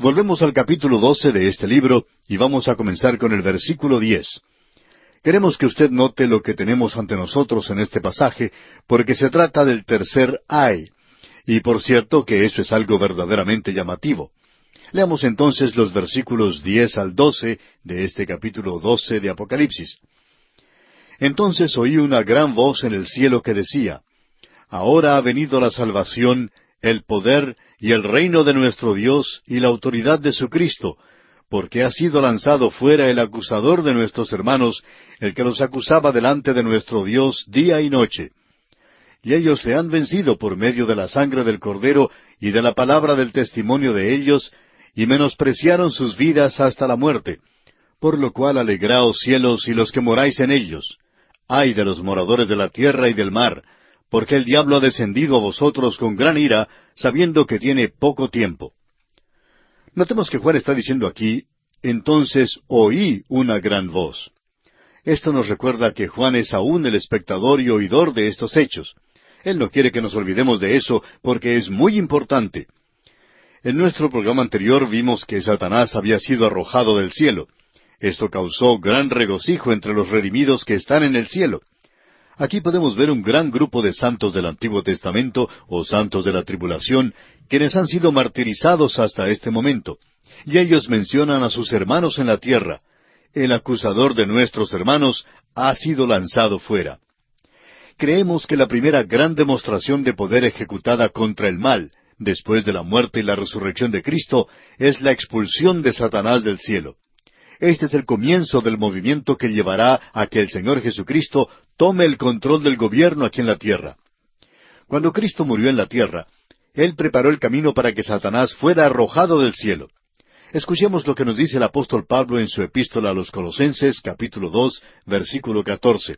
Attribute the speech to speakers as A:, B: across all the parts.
A: Volvemos al capítulo 12 de este libro y vamos a comenzar con el versículo 10. Queremos que usted note lo que tenemos ante nosotros en este pasaje, porque se trata del tercer ay. Y por cierto que eso es algo verdaderamente llamativo. Leamos entonces los versículos 10 al 12 de este capítulo 12 de Apocalipsis. Entonces oí una gran voz en el cielo que decía, Ahora ha venido la salvación, el poder y el reino de nuestro Dios y la autoridad de su Cristo, porque ha sido lanzado fuera el acusador de nuestros hermanos, el que los acusaba delante de nuestro Dios día y noche. Y ellos le han vencido por medio de la sangre del Cordero y de la palabra del testimonio de ellos, y menospreciaron sus vidas hasta la muerte. Por lo cual alegraos cielos y los que moráis en ellos. Ay de los moradores de la tierra y del mar, porque el diablo ha descendido a vosotros con gran ira, sabiendo que tiene poco tiempo. Notemos que Juan está diciendo aquí, entonces oí una gran voz. Esto nos recuerda que Juan es aún el espectador y oidor de estos hechos. Él no quiere que nos olvidemos de eso porque es muy importante. En nuestro programa anterior vimos que Satanás había sido arrojado del cielo. Esto causó gran regocijo entre los redimidos que están en el cielo. Aquí podemos ver un gran grupo de santos del Antiguo Testamento o santos de la tribulación, quienes han sido martirizados hasta este momento. Y ellos mencionan a sus hermanos en la tierra. El acusador de nuestros hermanos ha sido lanzado fuera. Creemos que la primera gran demostración de poder ejecutada contra el mal, después de la muerte y la resurrección de Cristo, es la expulsión de Satanás del cielo. Este es el comienzo del movimiento que llevará a que el Señor Jesucristo tome el control del gobierno aquí en la tierra. Cuando Cristo murió en la tierra, Él preparó el camino para que Satanás fuera arrojado del cielo. Escuchemos lo que nos dice el apóstol Pablo en su epístola a los Colosenses, capítulo 2, versículo 14.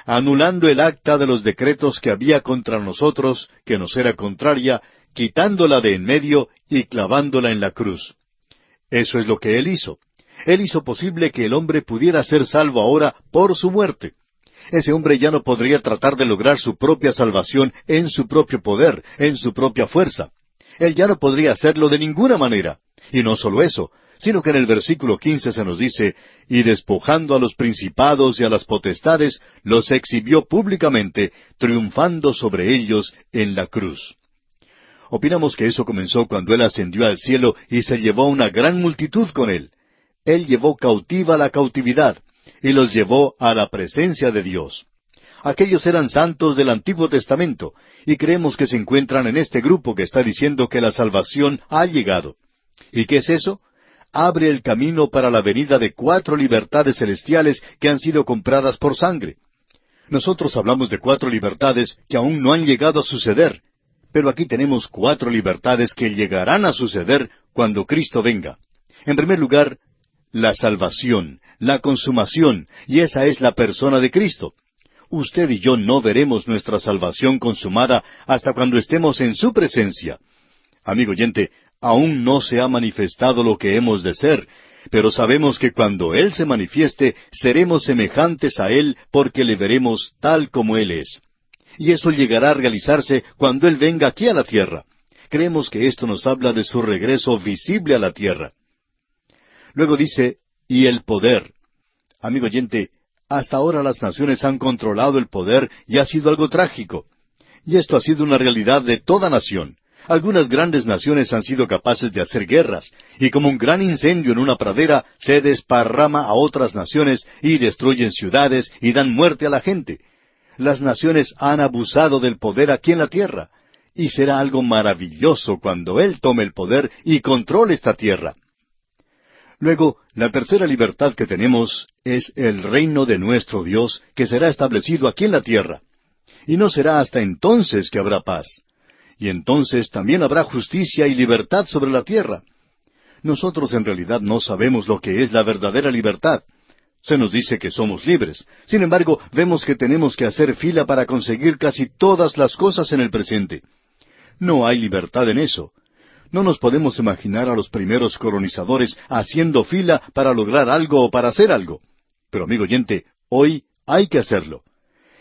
A: Anulando el acta de los decretos que había contra nosotros, que nos era contraria, quitándola de en medio y clavándola en la cruz. Eso es lo que Él hizo. Él hizo posible que el hombre pudiera ser salvo ahora por su muerte. Ese hombre ya no podría tratar de lograr su propia salvación en su propio poder, en su propia fuerza. Él ya no podría hacerlo de ninguna manera. Y no solo eso, sino que en el versículo 15 se nos dice, y despojando a los principados y a las potestades, los exhibió públicamente, triunfando sobre ellos en la cruz. Opinamos que eso comenzó cuando Él ascendió al cielo y se llevó una gran multitud con Él. Él llevó cautiva la cautividad y los llevó a la presencia de Dios. Aquellos eran santos del Antiguo Testamento y creemos que se encuentran en este grupo que está diciendo que la salvación ha llegado. ¿Y qué es eso? Abre el camino para la venida de 4 libertades celestiales que han sido compradas por sangre. Nosotros hablamos de 4 libertades que aún no han llegado a suceder, pero aquí tenemos 4 libertades que llegarán a suceder cuando Cristo venga. En primer lugar, la salvación, la consumación, y esa es la persona de Cristo. Usted y yo no veremos nuestra salvación consumada hasta cuando estemos en su presencia. Amigo oyente, aún no se ha manifestado lo que hemos de ser, pero sabemos que cuando Él se manifieste, seremos semejantes a Él porque le veremos tal como Él es. Y eso llegará a realizarse cuando Él venga aquí a la tierra. Creemos que esto nos habla de su regreso visible a la tierra. Luego dice, y el poder. Amigo oyente, hasta ahora las naciones han controlado el poder y ha sido algo trágico. Y esto ha sido una realidad de toda nación. Algunas grandes naciones han sido capaces de hacer guerras, y como un gran incendio en una pradera, se desparrama a otras naciones y destruyen ciudades y dan muerte a la gente. Las naciones han abusado del poder aquí en la tierra, y será algo maravilloso cuando Él tome el poder y controle esta tierra. Luego, la tercera libertad que tenemos es el reino de nuestro Dios, que será establecido aquí en la tierra. Y no será hasta entonces que habrá paz. Y entonces también habrá justicia y libertad sobre la tierra. Nosotros en realidad no sabemos lo que es la verdadera libertad. Se nos dice que somos libres. Sin embargo, vemos que tenemos que hacer fila para conseguir casi todas las cosas en el presente. No hay libertad en eso. No nos podemos imaginar a los primeros colonizadores haciendo fila para lograr algo o para hacer algo. Pero amigo oyente, hoy hay que hacerlo.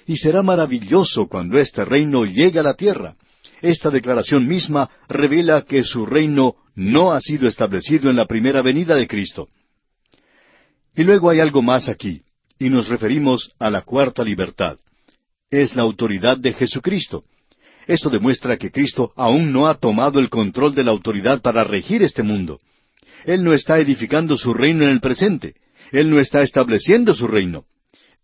A: Y será maravilloso cuando este reino llegue a la tierra. Esta declaración misma revela que su reino no ha sido establecido en la primera venida de Cristo. Y luego hay algo más aquí, y nos referimos a la cuarta libertad. Es la autoridad de Jesucristo. Esto demuestra que Cristo aún no ha tomado el control de la autoridad para regir este mundo. Él no está edificando su reino en el presente. Él no está estableciendo su reino.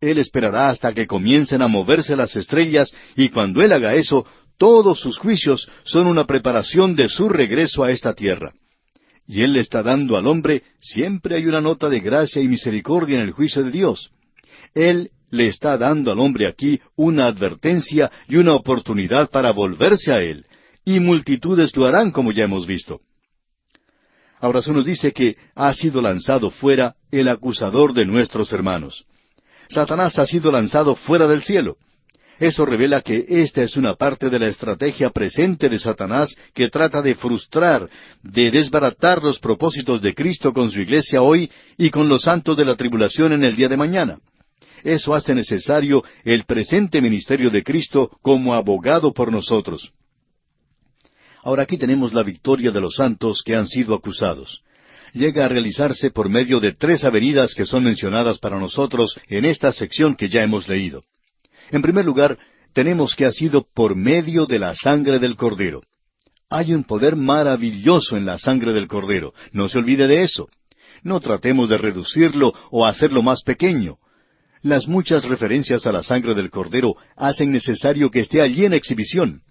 A: Él esperará hasta que comiencen a moverse las estrellas, y cuando Él haga eso, todos sus juicios son una preparación de su regreso a esta tierra. Y Él le está dando al hombre, siempre hay una nota de gracia y misericordia en el juicio de Dios. Él le está dando al hombre aquí una advertencia y una oportunidad para volverse a Él, y multitudes lo harán, como ya hemos visto. Ahora se nos dice que ha sido lanzado fuera el acusador de nuestros hermanos. Satanás ha sido lanzado fuera del cielo. Eso revela que esta es una parte de la estrategia presente de Satanás que trata de frustrar, de desbaratar los propósitos de Cristo con su iglesia hoy y con los santos de la tribulación en el día de mañana. Eso hace necesario el presente ministerio de Cristo como abogado por nosotros. Ahora aquí tenemos la victoria de los santos que han sido acusados. Llega a realizarse por medio de 3 avenidas que son mencionadas para nosotros en esta sección que ya hemos leído. En primer lugar, tenemos que ha sido por medio de la sangre del Cordero. Hay un poder maravilloso en la sangre del Cordero. No se olvide de eso. No tratemos de reducirlo o hacerlo más pequeño. Las muchas referencias a la sangre del Cordero hacen necesario que esté allí en exhibición.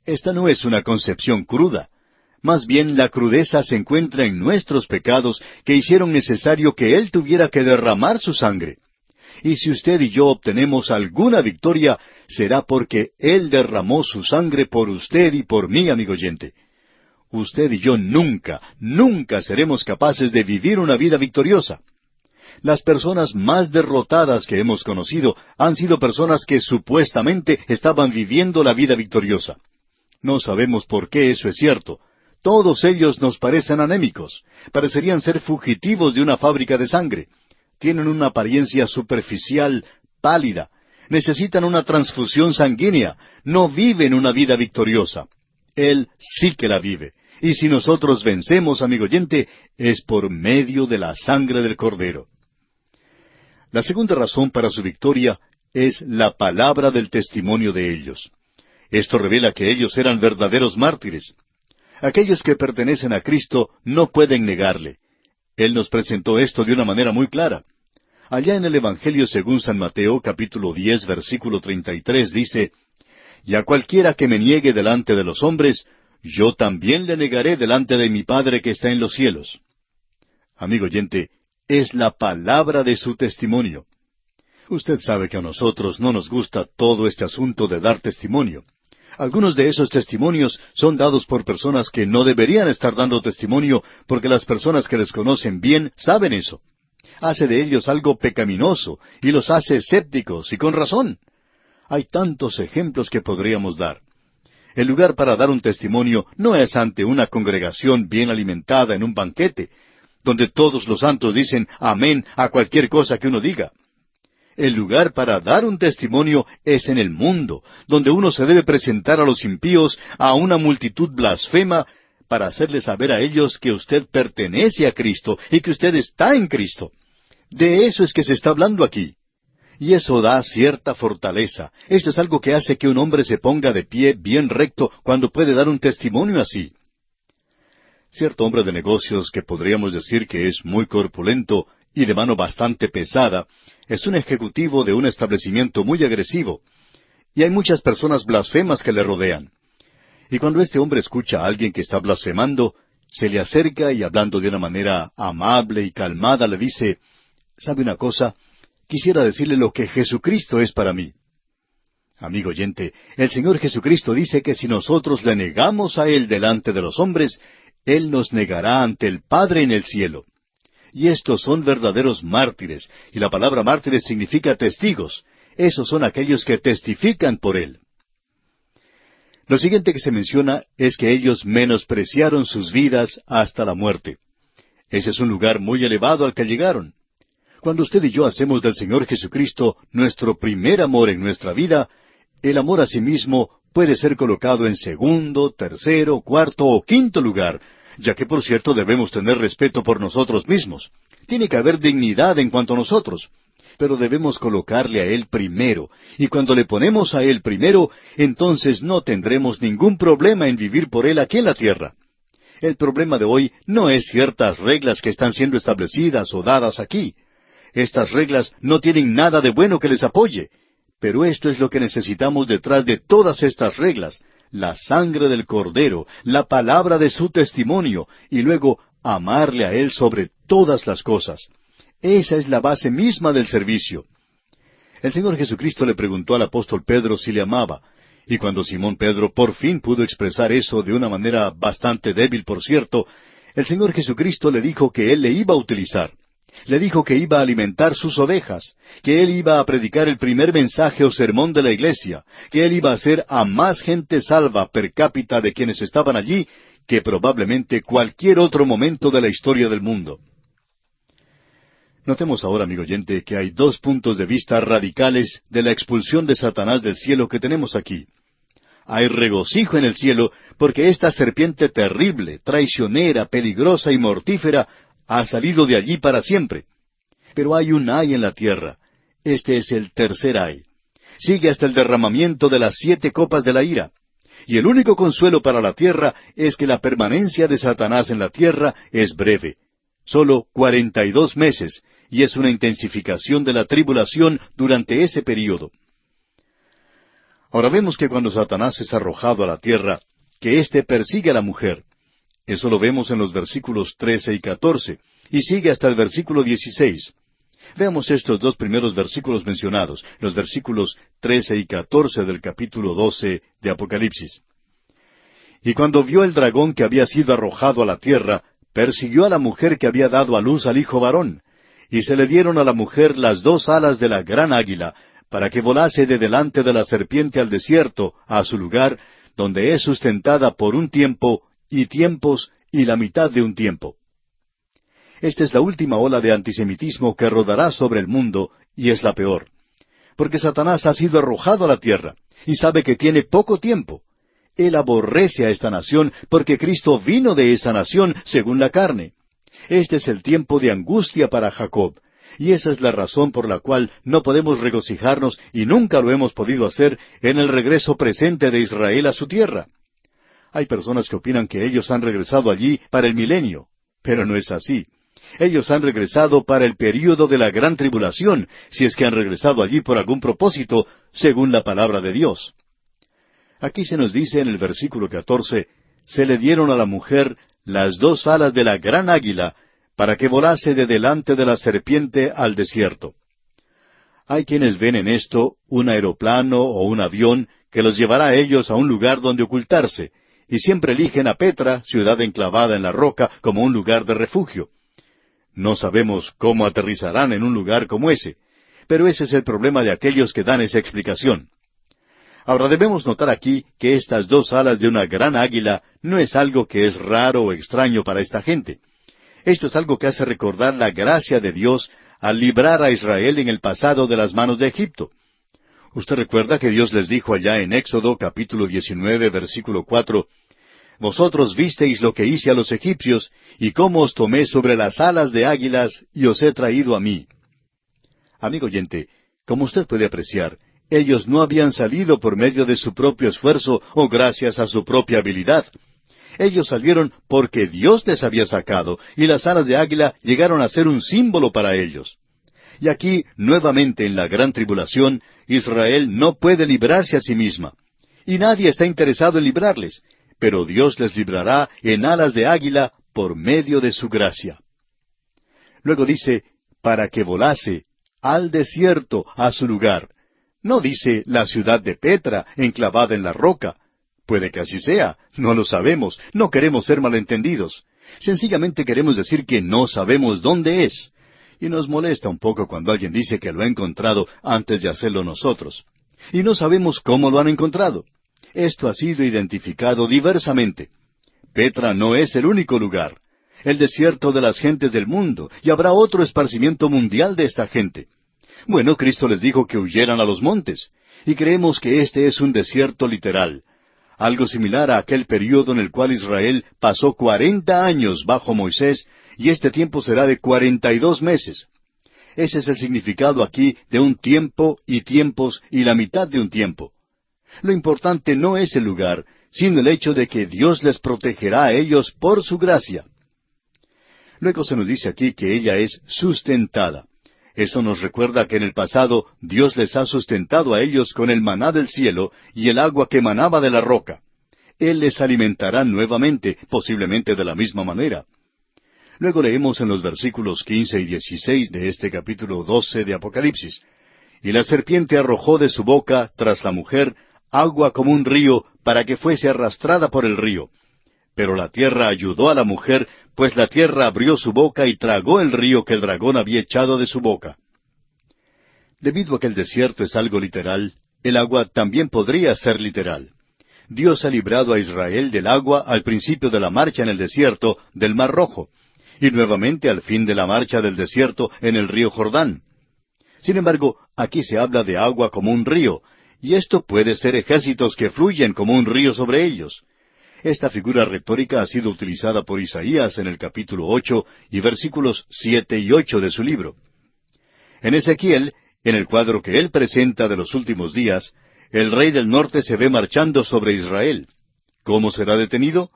A: Esta no es una concepción cruda. Más bien la crudeza se encuentra en nuestros pecados que hicieron necesario que Él tuviera que derramar su sangre. Y si usted y yo obtenemos alguna victoria, será porque Él derramó su sangre por usted y por mí, amigo oyente. Usted y yo nunca, nunca seremos capaces de vivir una vida victoriosa. Las personas más derrotadas que hemos conocido han sido personas que supuestamente estaban viviendo la vida victoriosa. No sabemos por qué eso es cierto. Todos ellos nos parecen anémicos. Parecerían ser fugitivos de una fábrica de sangre. Tienen una apariencia superficial, pálida. Necesitan una transfusión sanguínea. No viven una vida victoriosa. Él sí que la vive. Y si nosotros vencemos, amigo oyente, es por medio de la sangre del Cordero. La segunda razón para su victoria es la palabra del testimonio de ellos. Esto revela que ellos eran verdaderos mártires. Aquellos que pertenecen a Cristo no pueden negarle. Él nos presentó esto de una manera muy clara. Allá en el Evangelio según San Mateo, capítulo 10, versículo 33, dice, «Y a cualquiera que me niegue delante de los hombres, yo también le negaré delante de mi Padre que está en los cielos». Amigo oyente, es la palabra de su testimonio. Usted sabe que a nosotros no nos gusta todo este asunto de dar testimonio. Algunos de esos testimonios son dados por personas que no deberían estar dando testimonio porque las personas que les conocen bien saben eso. Hace de ellos algo pecaminoso y los hace escépticos, y con razón. Hay tantos ejemplos que podríamos dar. El lugar para dar un testimonio no es ante una congregación bien alimentada en un banquete, donde todos los santos dicen amén a cualquier cosa que uno diga. El lugar para dar un testimonio es en el mundo, donde uno se debe presentar a los impíos, a una multitud blasfema, para hacerles saber a ellos que usted pertenece a Cristo y que usted está en Cristo. De eso es que se está hablando aquí. Y eso da cierta fortaleza. Esto es algo que hace que un hombre se ponga de pie bien recto cuando puede dar un testimonio así. Cierto hombre de negocios que podríamos decir que es muy corpulento y de mano bastante pesada, es un ejecutivo de un establecimiento muy agresivo, y hay muchas personas blasfemas que le rodean. Y cuando este hombre escucha a alguien que está blasfemando, se le acerca y hablando de una manera amable y calmada le dice, «¿Sabe una cosa? Quisiera decirle lo que Jesucristo es para mí». Amigo oyente, el Señor Jesucristo dice que si nosotros le negamos a Él delante de los hombres, Él nos negará ante el Padre en el cielo. Y estos son verdaderos mártires, y la palabra mártires significa testigos. Esos son aquellos que testifican por Él. Lo siguiente que se menciona es que ellos menospreciaron sus vidas hasta la muerte. Ese es un lugar muy elevado al que llegaron. Cuando usted y yo hacemos del Señor Jesucristo nuestro primer amor en nuestra vida, El amor a sí mismo puede ser colocado en segundo, tercero, cuarto o quinto lugar, ya que por cierto debemos tener respeto por nosotros mismos. Tiene que haber dignidad en cuanto a nosotros, pero debemos colocarle a Él primero, y cuando le ponemos a Él primero, entonces no tendremos ningún problema en vivir por Él aquí en la tierra. El problema de hoy no es ciertas reglas que están siendo establecidas o dadas aquí. Estas reglas no tienen nada de bueno que les apoye, pero esto es lo que necesitamos detrás de todas estas reglas: la sangre del Cordero, la palabra de su testimonio, y luego amarle a Él sobre todas las cosas. Esa es la base misma del servicio. El Señor Jesucristo le preguntó al apóstol Pedro si le amaba, y cuando Simón Pedro por fin pudo expresar eso de una manera bastante débil, por cierto, el Señor Jesucristo le dijo que Él le iba a utilizar. Le dijo que iba a alimentar sus ovejas, que Él iba a predicar el primer mensaje o sermón de la iglesia, que Él iba a hacer a más gente salva per cápita de quienes estaban allí que probablemente cualquier otro momento de la historia del mundo. Notemos ahora, amigo oyente, que hay dos puntos de vista radicales de la expulsión de Satanás del cielo que tenemos aquí. Hay regocijo en el cielo porque esta serpiente terrible, traicionera, peligrosa y mortífera ha salido de allí para siempre. Pero hay un ay en la tierra. Este es el tercer ay. Sigue hasta el derramamiento de las 7 copas de la ira. Y el único consuelo para la tierra es que la permanencia de Satanás en la tierra es breve. Solo 42 meses, y es una intensificación de la tribulación durante ese período. Ahora vemos que cuando Satanás es arrojado a la tierra, que éste persigue a la mujer. Eso lo vemos en los versículos 13 y 14, y sigue hasta el versículo 16. Veamos estos dos primeros versículos mencionados, los versículos 13 y 14 del capítulo 12 de Apocalipsis. Y cuando vio el dragón que había sido arrojado a la tierra, persiguió a la mujer que había dado a luz al hijo varón, y se le dieron a la mujer las 2 alas de la gran águila, para que volase de delante de la serpiente al desierto, a su lugar, donde es sustentada por un tiempo, y tiempos, y la mitad de un tiempo. Esta es la última ola de antisemitismo que rodará sobre el mundo, y es la peor. Porque Satanás ha sido arrojado a la tierra, y sabe que tiene poco tiempo. Él aborrece a esta nación, porque Cristo vino de esa nación según la carne. Este es el tiempo de angustia para Jacob, y esa es la razón por la cual no podemos regocijarnos, y nunca lo hemos podido hacer, en el regreso presente de Israel a su tierra. Hay personas que opinan que ellos han regresado allí para el milenio, pero no es así. Ellos han regresado para el período de la gran tribulación, si es que han regresado allí por algún propósito, según la palabra de Dios. Aquí se nos dice en el versículo 14, se le dieron a la mujer las 2 alas de la gran águila, para que volase de delante de la serpiente al desierto. Hay quienes ven en esto un aeroplano o un avión que los llevará a ellos a un lugar donde ocultarse, y siempre eligen a Petra, ciudad enclavada en la roca, como un lugar de refugio. No sabemos cómo aterrizarán en un lugar como ese, pero ese es el problema de aquellos que dan esa explicación. Ahora debemos notar aquí que estas 2 alas de una gran águila no es algo que es raro o extraño para esta gente. Esto es algo que hace recordar la gracia de Dios al librar a Israel en el pasado de las manos de Egipto. Usted recuerda que Dios les dijo allá en Éxodo capítulo 19, versículo 4, «Vosotros visteis lo que hice a los egipcios, y cómo os tomé sobre las alas de águilas, y os he traído a mí». Amigo oyente, como usted puede apreciar, ellos no habían salido por medio de su propio esfuerzo o gracias a su propia habilidad. Ellos salieron porque Dios les había sacado, y las alas de águila llegaron a ser un símbolo para ellos. Y aquí, nuevamente en la gran tribulación, Israel no puede librarse a sí misma. Y nadie está interesado en librarles, pero Dios les librará en alas de águila por medio de su gracia. Luego dice, para que volase al desierto, a su lugar. No dice la ciudad de Petra, enclavada en la roca. Puede que así sea, no lo sabemos, no queremos ser malentendidos. Sencillamente queremos decir que no sabemos dónde es. Y nos molesta un poco cuando alguien dice que lo ha encontrado antes de hacerlo nosotros. Y no sabemos cómo lo han encontrado. Esto ha sido identificado diversamente. Petra no es el único lugar. El desierto de las gentes del mundo, y habrá otro esparcimiento mundial de esta gente. Bueno, Cristo les dijo que huyeran a los montes. Y creemos que este es un desierto literal, algo similar a aquel período en el cual Israel pasó 40 años bajo Moisés, y este tiempo será de 42 meses. Ese es el significado aquí de un tiempo y tiempos y la mitad de un tiempo. Lo importante no es el lugar, sino el hecho de que Dios les protegerá a ellos por su gracia. Luego se nos dice aquí que ella es sustentada. Eso nos recuerda que en el pasado Dios les ha sustentado a ellos con el maná del cielo y el agua que manaba de la roca. Él les alimentará nuevamente, posiblemente de la misma manera. Luego leemos en los versículos 15 y 16 de este capítulo 12 de Apocalipsis. Y la serpiente arrojó de su boca, tras la mujer, agua como un río, para que fuese arrastrada por el río. Pero la tierra ayudó a la mujer, pues la tierra abrió su boca y tragó el río que el dragón había echado de su boca. Debido a que el desierto es algo literal, el agua también podría ser literal. Dios ha librado a Israel del agua al principio de la marcha en el desierto del Mar Rojo, y nuevamente al fin de la marcha del desierto en el río Jordán. Sin embargo, aquí se habla de agua como un río, y esto puede ser ejércitos que fluyen como un río sobre ellos. Esta figura retórica ha sido utilizada por Isaías en el capítulo 8 y versículos 7 y 8 de su libro. En Ezequiel, en el cuadro que él presenta de los últimos días, el rey del norte se ve marchando sobre Israel. ¿Cómo será detenido?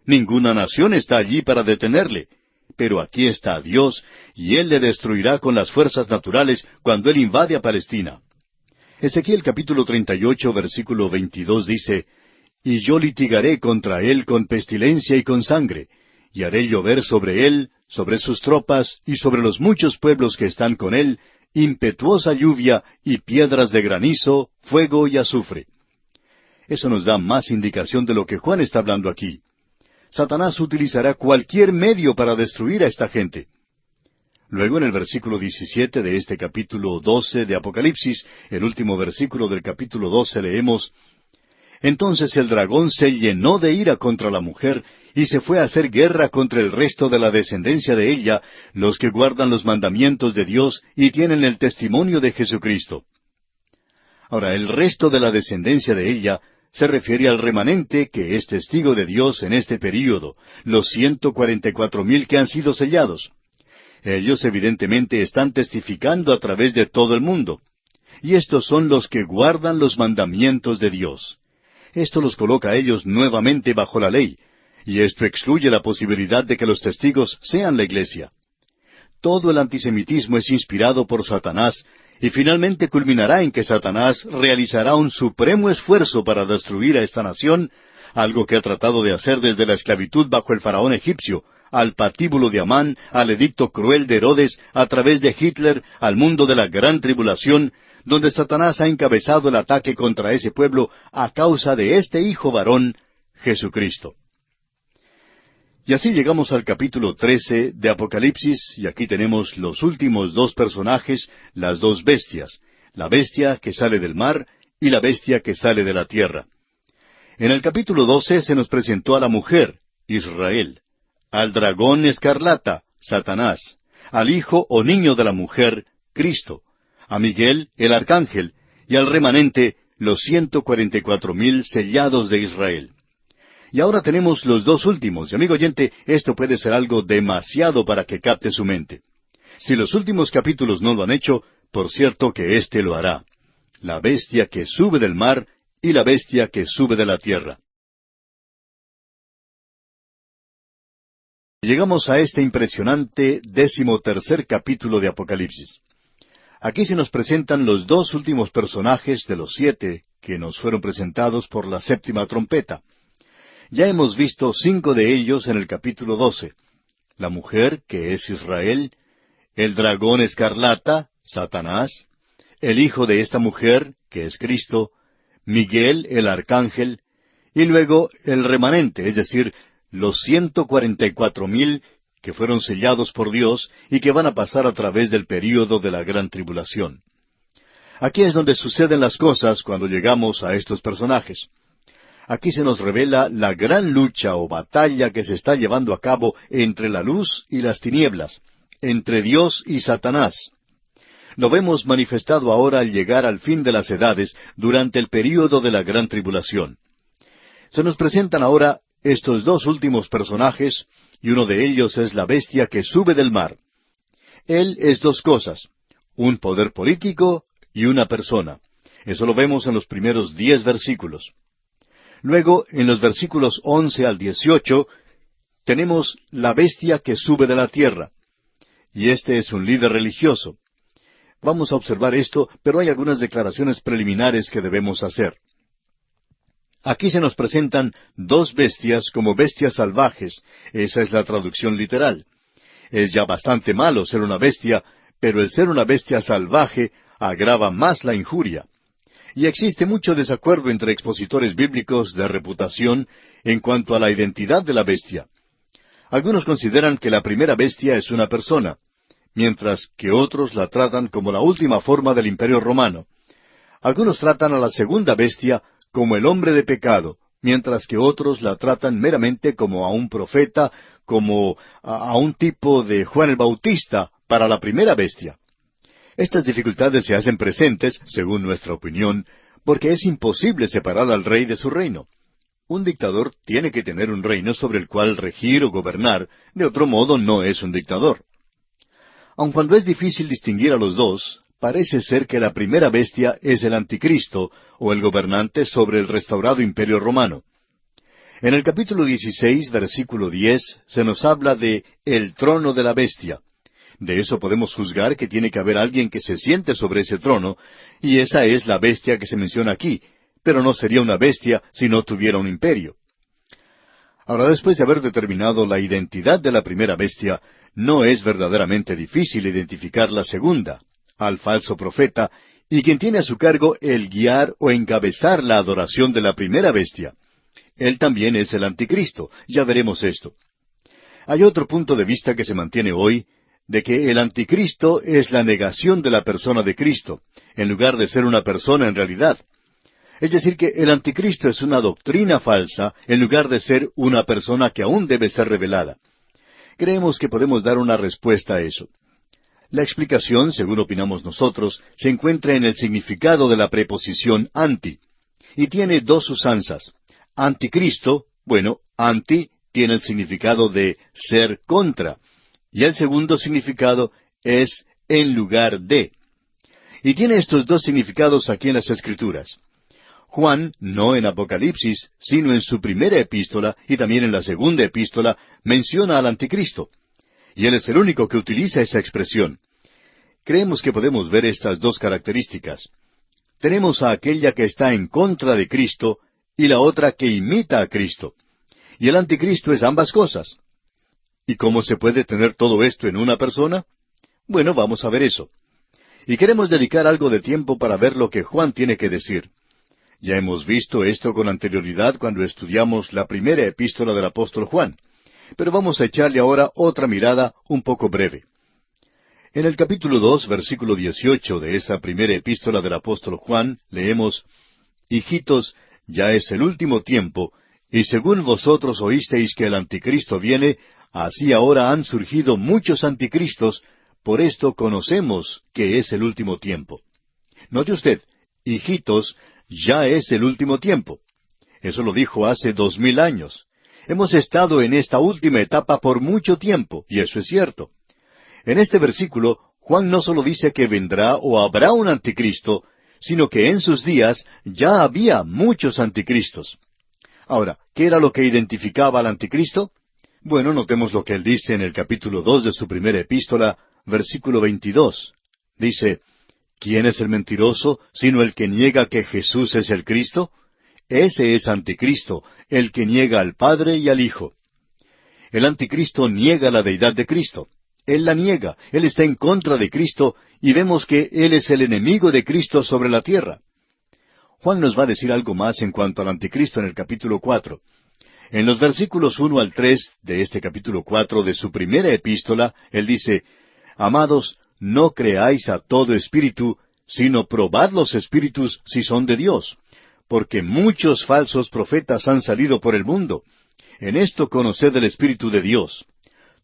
A: Ninguna nación está allí para detenerle. Pero aquí está Dios, y Él le destruirá con las fuerzas naturales cuando Él invade a Palestina. Ezequiel capítulo 38, versículo 22 dice, Y yo litigaré contra él con pestilencia y con sangre, y haré llover sobre él, sobre sus tropas, y sobre los muchos pueblos que están con él, impetuosa lluvia y piedras de granizo, fuego y azufre. Eso nos da más indicación de lo que Juan está hablando aquí. Satanás utilizará cualquier medio para destruir a esta gente. Luego en el versículo 17 de este capítulo 12 de Apocalipsis, el último versículo del capítulo 12, leemos, Entonces el dragón se llenó de ira contra la mujer, y se fue a hacer guerra contra el resto de la descendencia de ella, los que guardan los mandamientos de Dios y tienen el testimonio de Jesucristo. Ahora, el resto de la descendencia de ella se refiere al remanente que es testigo de Dios en este período, los 144,000 que han sido sellados. Ellos evidentemente están testificando a través de todo el mundo. Y estos son los que guardan los mandamientos de Dios. Esto los coloca a ellos nuevamente bajo la ley, y esto excluye la posibilidad de que los testigos sean la iglesia. Todo el antisemitismo es inspirado por Satanás, y finalmente culminará en que Satanás realizará un supremo esfuerzo para destruir a esta nación, algo que ha tratado de hacer desde la esclavitud bajo el faraón egipcio, al patíbulo de Amán, al edicto cruel de Herodes, a través de Hitler, al mundo de la gran tribulación, donde Satanás ha encabezado el ataque contra ese pueblo a causa de este Hijo varón, Jesucristo. Y así llegamos al capítulo 13 de Apocalipsis, y aquí tenemos los últimos dos personajes, las dos bestias, la bestia que sale del mar y la bestia que sale de la tierra. En el capítulo 12 se nos presentó a la mujer, Israel, al dragón escarlata, Satanás, al hijo o niño de la mujer, Cristo, a Miguel, el arcángel, y al remanente, los 144,000 sellados de Israel. Y ahora tenemos los dos últimos, y amigo oyente, esto puede ser algo demasiado para que capte su mente. Si los últimos capítulos no lo han hecho, por cierto que éste lo hará. La bestia que sube del mar y la bestia que sube de la tierra. Llegamos a este impresionante 13º capítulo de Apocalipsis. Aquí se nos presentan los dos últimos personajes de los 7 que nos fueron presentados por la 7ª trompeta. Ya hemos visto 5 de ellos en el capítulo 12. La mujer, que es Israel, el dragón escarlata, Satanás, el hijo de esta mujer, que es Cristo, Miguel, el arcángel, y luego el remanente, es decir, los 144,000 que fueron sellados por Dios y que van a pasar a través del período de la gran tribulación. Aquí es donde suceden las cosas cuando llegamos a estos personajes. Aquí se nos revela la gran lucha o batalla que se está llevando a cabo entre la luz y las tinieblas, entre Dios y Satanás. Lo vemos manifestado ahora al llegar al fin de las edades durante el período de la gran tribulación. Se nos presentan ahora estos dos últimos personajes, y uno de ellos es la bestia que sube del mar. Él es dos cosas, un poder político y una persona. Eso lo vemos en los primeros 10 versículos. Luego, en los versículos 11 al 18, tenemos la bestia que sube de la tierra. Y este es un líder religioso. Vamos a observar esto, pero hay algunas declaraciones preliminares que debemos hacer. Aquí se nos presentan dos bestias como bestias salvajes. Esa es la traducción literal. Es ya bastante malo ser una bestia, pero el ser una bestia salvaje agrava más la injuria. Y existe mucho desacuerdo entre expositores bíblicos de reputación en cuanto a la identidad de la bestia. Algunos consideran que la primera bestia es una persona, mientras que otros la tratan como la última forma del Imperio Romano. Algunos tratan a la segunda bestia como el hombre de pecado, mientras que otros la tratan meramente como a un profeta, como a un tipo de Juan el Bautista para la primera bestia. Estas dificultades se hacen presentes, según nuestra opinión, porque es imposible separar al rey de su reino. Un dictador tiene que tener un reino sobre el cual regir o gobernar, de otro modo no es un dictador. Aun cuando es difícil distinguir a los dos, parece ser que la primera bestia es el anticristo, o el gobernante sobre el restaurado imperio romano. En el capítulo 16, versículo 10, se nos habla de el trono de la bestia. De eso podemos juzgar que tiene que haber alguien que se siente sobre ese trono, y esa es la bestia que se menciona aquí, pero no sería una bestia si no tuviera un imperio. Ahora, después de haber determinado la identidad de la primera bestia, no es verdaderamente difícil identificar la segunda, al falso profeta, y quien tiene a su cargo el guiar o encabezar la adoración de la primera bestia. Él también es el anticristo, ya veremos esto. Hay otro punto de vista que se mantiene hoy, de que el anticristo es la negación de la persona de Cristo, en lugar de ser una persona en realidad. Es decir, que el anticristo es una doctrina falsa, en lugar de ser una persona que aún debe ser revelada. Creemos que podemos dar una respuesta a eso. La explicación, según opinamos nosotros, se encuentra en el significado de la preposición anti, y tiene dos usanzas. Anticristo, bueno, anti tiene el significado de ser contra, y el segundo significado es en lugar de. Y tiene estos dos significados aquí en las Escrituras. Juan, no en Apocalipsis, sino en su primera epístola y también en la segunda epístola, menciona al anticristo. Y él es el único que utiliza esa expresión. Creemos que podemos ver estas dos características. Tenemos a aquella que está en contra de Cristo y la otra que imita a Cristo. Y el anticristo es ambas cosas. ¿Y cómo se puede tener todo esto en una persona? Bueno, vamos a ver eso. Y queremos dedicar algo de tiempo para ver lo que Juan tiene que decir. Ya hemos visto esto con anterioridad cuando estudiamos la primera epístola del apóstol Juan. Pero vamos a echarle ahora otra mirada un poco breve. En el capítulo 2, versículo 18 de esa primera epístola del apóstol Juan, leemos: Hijitos, ya es el último tiempo, y según vosotros oísteis que el anticristo viene, así ahora han surgido muchos anticristos, por esto conocemos que es el último tiempo. Note usted, hijitos, ya es el último tiempo. Eso lo dijo hace 2000 años. Hemos estado en esta última etapa por mucho tiempo, y eso es cierto. En este versículo, Juan no solo dice que vendrá o habrá un anticristo, sino que en sus días ya había muchos anticristos. Ahora, ¿qué era lo que identificaba al anticristo? Bueno, notemos lo que él dice en el capítulo 2 de su primera epístola, versículo 22. Dice: ¿Quién es el mentiroso, sino el que niega que Jesús es el Cristo? Ese es anticristo, el que niega al Padre y al Hijo. El anticristo niega la deidad de Cristo. Él la niega, él está en contra de Cristo, y vemos que él es el enemigo de Cristo sobre la tierra. Juan nos va a decir algo más en cuanto al anticristo en el capítulo 4. En los versículos 1 al 3 de este capítulo 4 de su primera epístola, él dice: Amados, no creáis a todo espíritu, sino probad los espíritus si son de Dios, porque muchos falsos profetas han salido por el mundo. En esto conoced el Espíritu de Dios.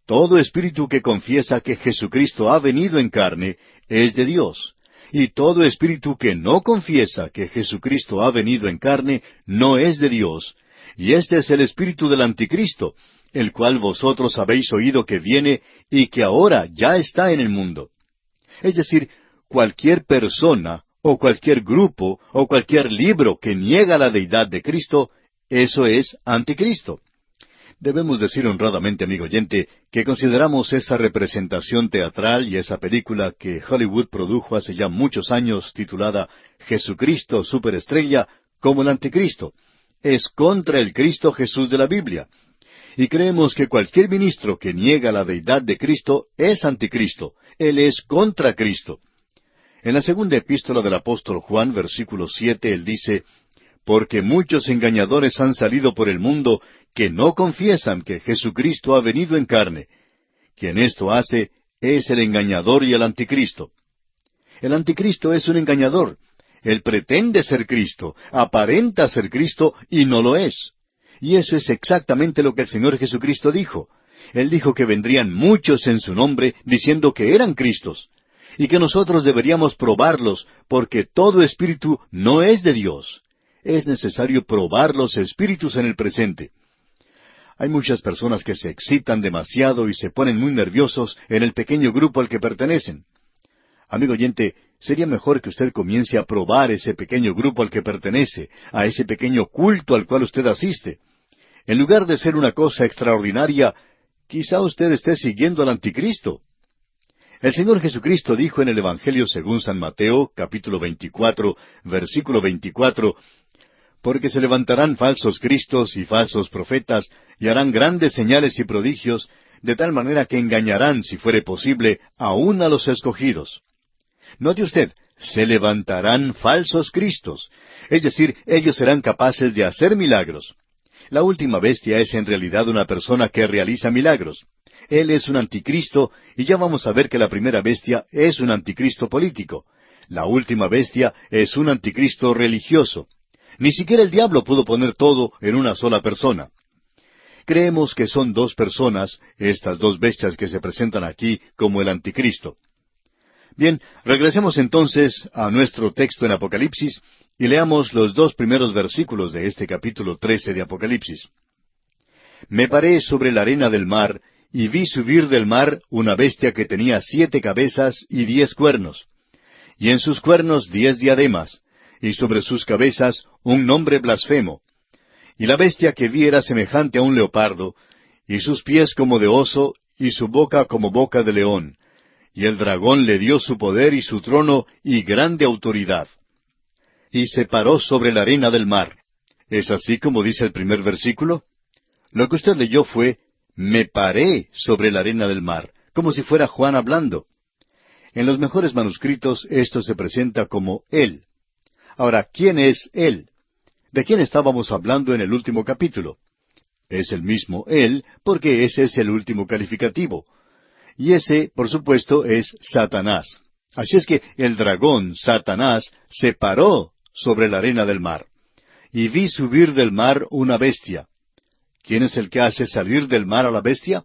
A: Todo espíritu que confiesa que Jesucristo ha venido en carne es de Dios. Y todo espíritu que no confiesa que Jesucristo ha venido en carne no es de Dios. Y este es el espíritu del anticristo, el cual vosotros habéis oído que viene y que ahora ya está en el mundo. Es decir, cualquier persona o cualquier grupo o cualquier libro que niega la deidad de Cristo, eso es anticristo. Debemos decir honradamente, amigo oyente, que consideramos esa representación teatral y esa película que Hollywood produjo hace ya muchos años, titulada Jesucristo Superestrella, como el anticristo. Es contra el Cristo Jesús de la Biblia. Y creemos que cualquier ministro que niega la deidad de Cristo es anticristo. Él es contra Cristo. En la segunda epístola del apóstol Juan, versículo 7, él dice, «Porque muchos engañadores han salido por el mundo que no confiesan que Jesucristo ha venido en carne. Quien esto hace es el engañador y el anticristo». El anticristo es un engañador. Él pretende ser Cristo, aparenta ser Cristo y no lo es. Y eso es exactamente lo que el Señor Jesucristo dijo. Él dijo que vendrían muchos en su nombre diciendo que eran Cristos, y que nosotros deberíamos probarlos, porque todo espíritu no es de Dios. Es necesario probar los espíritus en el presente. Hay muchas personas que se excitan demasiado y se ponen muy nerviosos en el pequeño grupo al que pertenecen. Amigo oyente, sería mejor que usted comience a probar ese pequeño grupo al que pertenece, a ese pequeño culto al cual usted asiste. En lugar de ser una cosa extraordinaria, quizá usted esté siguiendo al anticristo. El Señor Jesucristo dijo en el Evangelio según San Mateo, capítulo 24, versículo 24, «Porque se levantarán falsos cristos y falsos profetas, y harán grandes señales y prodigios, de tal manera que engañarán, si fuere posible, aun a los escogidos». Note usted, se levantarán falsos cristos, es decir, ellos serán capaces de hacer milagros. La última bestia es en realidad una persona que realiza milagros. Él es un anticristo, y ya vamos a ver que la primera bestia es un anticristo político. La última bestia es un anticristo religioso. Ni siquiera el diablo pudo poner todo en una sola persona. Creemos que son dos personas, estas dos bestias que se presentan aquí como el anticristo. Bien, regresemos entonces a nuestro texto en Apocalipsis y leamos los dos primeros versículos de este capítulo 13 de Apocalipsis. «Me paré sobre la arena del mar, y vi subir del mar una bestia que tenía 7 cabezas y 10 cuernos, y en sus cuernos 10 diademas, y sobre sus cabezas un nombre blasfemo. Y la bestia que vi era semejante a un leopardo, y sus pies como de oso, y su boca como boca de león. Y el dragón le dio su poder y su trono y grande autoridad. Y se paró sobre la arena del mar». ¿Es así como dice el primer versículo? Lo que usted leyó fue, «Me paré sobre la arena del mar», como si fuera Juan hablando. En los mejores manuscritos esto se presenta como Él. Ahora, ¿quién es Él? ¿De quién estábamos hablando en el último capítulo? Es el mismo Él, porque ese es el último calificativo. Y ese, por supuesto, es Satanás. Así es que el dragón, Satanás, se paró sobre la arena del mar. Y vi subir del mar una bestia. ¿Quién es el que hace salir del mar a la bestia?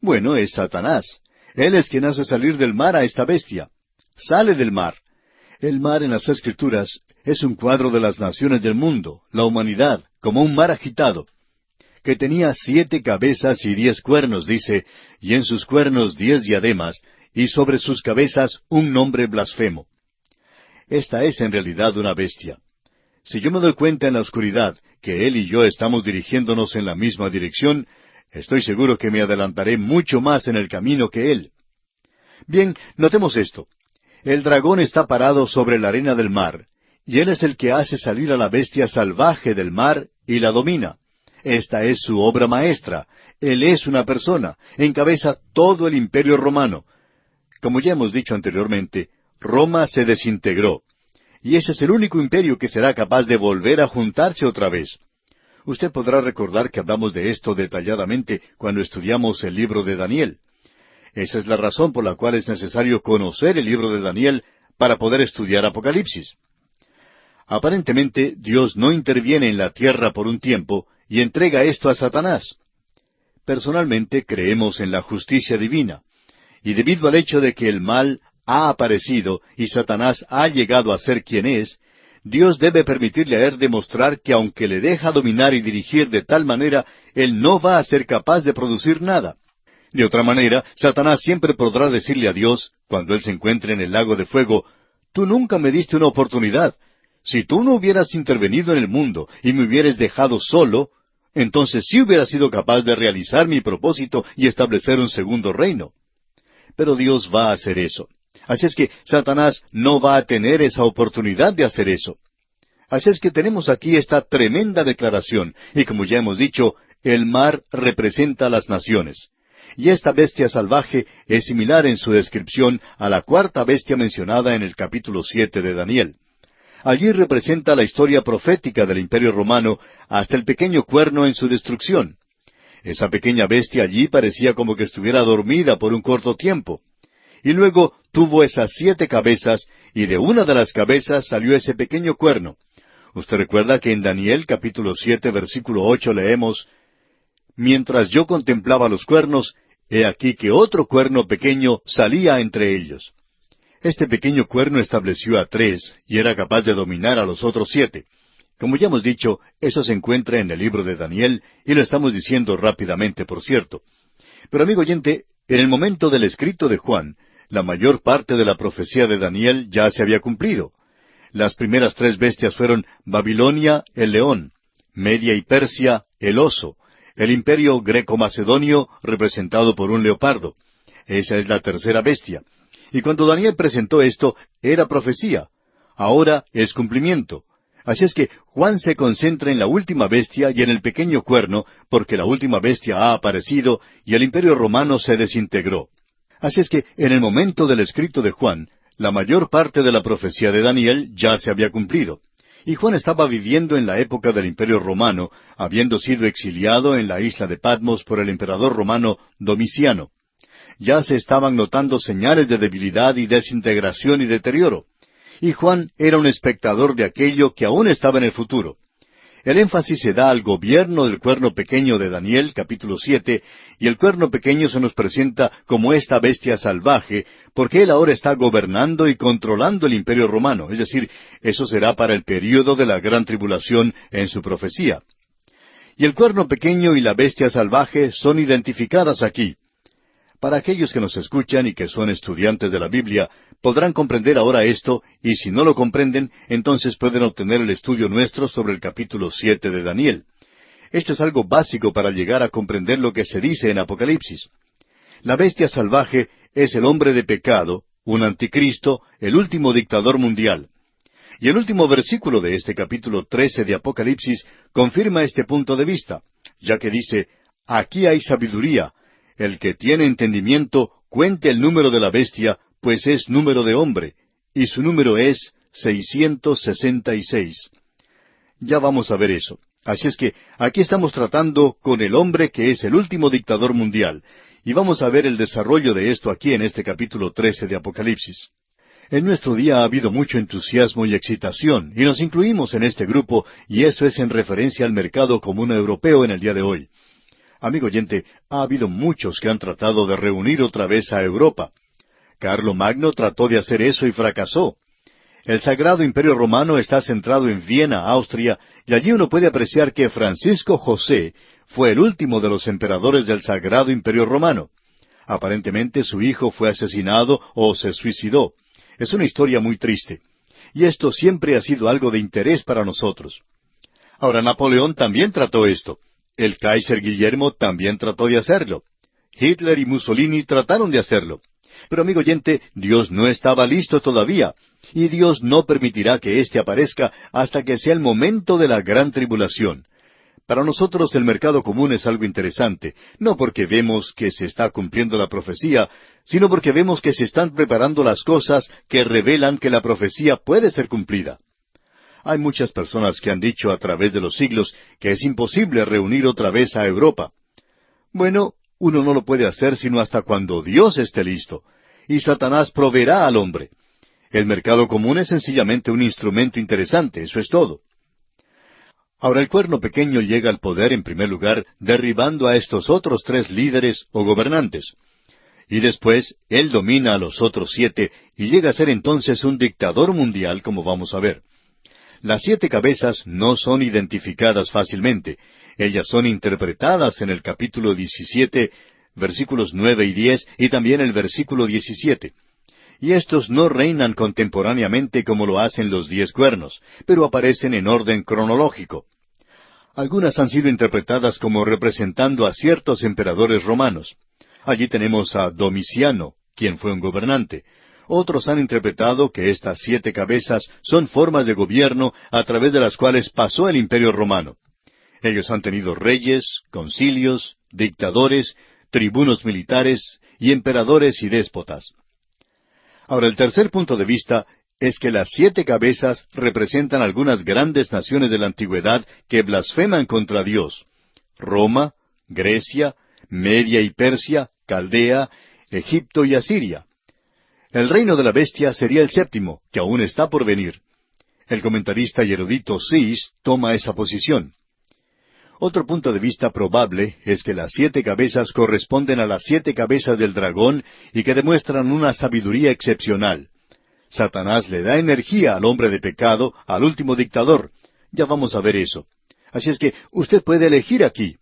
A: Bueno, es Satanás. Él es quien hace salir del mar a esta bestia. Sale del mar. El mar en las Escrituras es un cuadro de las naciones del mundo, la humanidad, como un mar agitado, que tenía 7 cabezas y 10 cuernos, dice, y en sus cuernos 10 diademas, y sobre sus cabezas un nombre blasfemo. Esta es en realidad una bestia. Si yo me doy cuenta en la oscuridad que él y yo estamos dirigiéndonos en la misma dirección, estoy seguro que me adelantaré mucho más en el camino que él. Bien, notemos esto. El dragón está parado sobre la arena del mar, y él es el que hace salir a la bestia salvaje del mar y la domina. Esta es su obra maestra. Él es una persona, encabeza todo el imperio romano. Como ya hemos dicho anteriormente, Roma se desintegró. Y ese es el único imperio que será capaz de volver a juntarse otra vez. Usted podrá recordar que hablamos de esto detalladamente cuando estudiamos el libro de Daniel. Esa es la razón por la cual es necesario conocer el libro de Daniel para poder estudiar Apocalipsis. Aparentemente, Dios no interviene en la tierra por un tiempo y entrega esto a Satanás. Personalmente creemos en la justicia divina, y debido al hecho de que el mal ha aparecido y Satanás ha llegado a ser quien es, Dios debe permitirle a él demostrar que aunque le deja dominar y dirigir de tal manera, él no va a ser capaz de producir nada. De otra manera, Satanás siempre podrá decirle a Dios, cuando él se encuentre en el lago de fuego, «Tú nunca me diste una oportunidad. Si tú no hubieras intervenido en el mundo y me hubieras dejado solo, entonces sí hubiera sido capaz de realizar mi propósito y establecer un segundo reino». Pero Dios va a hacer eso. Así es que Satanás no va a tener esa oportunidad de hacer eso. Así es que tenemos aquí esta tremenda declaración, y como ya hemos dicho, el mar representa a las naciones. Y esta bestia salvaje es similar en su descripción a la cuarta bestia mencionada en el capítulo 7 de Daniel. Allí representa la historia profética del Imperio Romano hasta el pequeño cuerno en su destrucción. Esa pequeña bestia allí parecía como que estuviera dormida por un corto tiempo. Y luego tuvo esas 7 cabezas, y de una de las cabezas salió ese pequeño cuerno. Usted recuerda que en Daniel capítulo 7 versículo 8 leemos, «Mientras yo contemplaba los cuernos, he aquí que otro cuerno pequeño salía entre ellos». Este pequeño cuerno estableció a 3, y era capaz de dominar a los otros 7. Como ya hemos dicho, eso se encuentra en el libro de Daniel, y lo estamos diciendo rápidamente, por cierto. Pero amigo oyente, en el momento del escrito de Juan, la mayor parte de la profecía de Daniel ya se había cumplido. Las primeras 3 bestias fueron Babilonia, el león; Media y Persia, el oso; el imperio greco-macedonio, representado por un leopardo. Esa es la tercera bestia. Y cuando Daniel presentó esto, era profecía. Ahora es cumplimiento. Así es que Juan se concentra en la última bestia y en el pequeño cuerno, porque la última bestia ha aparecido y el imperio romano se desintegró. Así es que en el momento del escrito de Juan, la mayor parte de la profecía de Daniel ya se había cumplido. Y Juan estaba viviendo en la época del imperio romano, habiendo sido exiliado en la isla de Patmos por el emperador romano Domiciano. Ya se estaban notando señales de debilidad y desintegración y deterioro. Y Juan era un espectador de aquello que aún estaba en el futuro. El énfasis se da al gobierno del cuerno pequeño de Daniel, capítulo 7, y el cuerno pequeño se nos presenta como esta bestia salvaje, porque él ahora está gobernando y controlando el imperio romano, es decir, eso será para el período de la gran tribulación en su profecía. Y el cuerno pequeño y la bestia salvaje son identificadas aquí. Para aquellos que nos escuchan y que son estudiantes de la Biblia, podrán comprender ahora esto, y si no lo comprenden, entonces pueden obtener el estudio nuestro sobre el capítulo 7 de Daniel. Esto es algo básico para llegar a comprender lo que se dice en Apocalipsis. La bestia salvaje es el hombre de pecado, un anticristo, el último dictador mundial. Y el último versículo de este capítulo 13 de Apocalipsis confirma este punto de vista, ya que dice, «Aquí hay sabiduría. El que tiene entendimiento, cuente el número de la bestia, pues es número de hombre, y su número es 666. Ya vamos a ver eso. Así es que aquí estamos tratando con el hombre que es el último dictador mundial, y vamos a ver el desarrollo de esto aquí en este capítulo 13 de Apocalipsis. En nuestro día ha habido mucho entusiasmo y excitación, y nos incluimos en este grupo, y eso es en referencia al mercado común europeo en el día de hoy. Amigo oyente, ha habido muchos que han tratado de reunir otra vez a Europa. Carlomagno trató de hacer eso y fracasó. El Sagrado Imperio Romano está centrado en Viena, Austria, y allí uno puede apreciar que Francisco José fue el último de los emperadores del Sagrado Imperio Romano. Aparentemente su hijo fue asesinado o se suicidó. Es una historia muy triste. Y esto siempre ha sido algo de interés para nosotros. Ahora, Napoleón también trató esto. El Kaiser Guillermo también trató de hacerlo. Hitler y Mussolini trataron de hacerlo. Pero amigo oyente, Dios no estaba listo todavía, y Dios no permitirá que éste aparezca hasta que sea el momento de la gran tribulación. Para nosotros el mercado común es algo interesante, no porque vemos que se está cumpliendo la profecía, sino porque vemos que se están preparando las cosas que revelan que la profecía puede ser cumplida. Hay muchas personas que han dicho a través de los siglos que es imposible reunir otra vez a Europa. Bueno, uno no lo puede hacer sino hasta cuando Dios esté listo, y Satanás proveerá al hombre. El mercado común es sencillamente un instrumento interesante, eso es todo. Ahora el cuerno pequeño llega al poder en primer lugar derribando a estos otros 3 líderes o gobernantes. Y después él domina a los otros 7 y llega a ser entonces un dictador mundial, como vamos a ver. Las 7 cabezas no son identificadas fácilmente. Ellas son interpretadas en el capítulo 17, versículos 9 y 10, y también el versículo 17. Y estos no reinan contemporáneamente como lo hacen los 10 cuernos, pero aparecen en orden cronológico. Algunas han sido interpretadas como representando a ciertos emperadores romanos. Allí tenemos a Domiciano, quien fue un gobernante. Otros han interpretado que estas 7 cabezas son formas de gobierno a través de las cuales pasó el imperio romano. Ellos han tenido reyes, concilios, dictadores, tribunos militares y emperadores y déspotas. Ahora, el tercer punto de vista es que las 7 cabezas representan algunas grandes naciones de la antigüedad que blasfeman contra Dios: Roma, Grecia, Media y Persia, Caldea, Egipto y Asiria. El reino de la bestia sería el 7º, que aún está por venir. El comentarista y erudito Sis toma esa posición. Otro punto de vista probable es que las 7 cabezas corresponden a las 7 cabezas del dragón y que demuestran una sabiduría excepcional. Satanás le da energía al hombre de pecado, al último dictador. Ya vamos a ver eso. Así es que usted puede elegir aquí.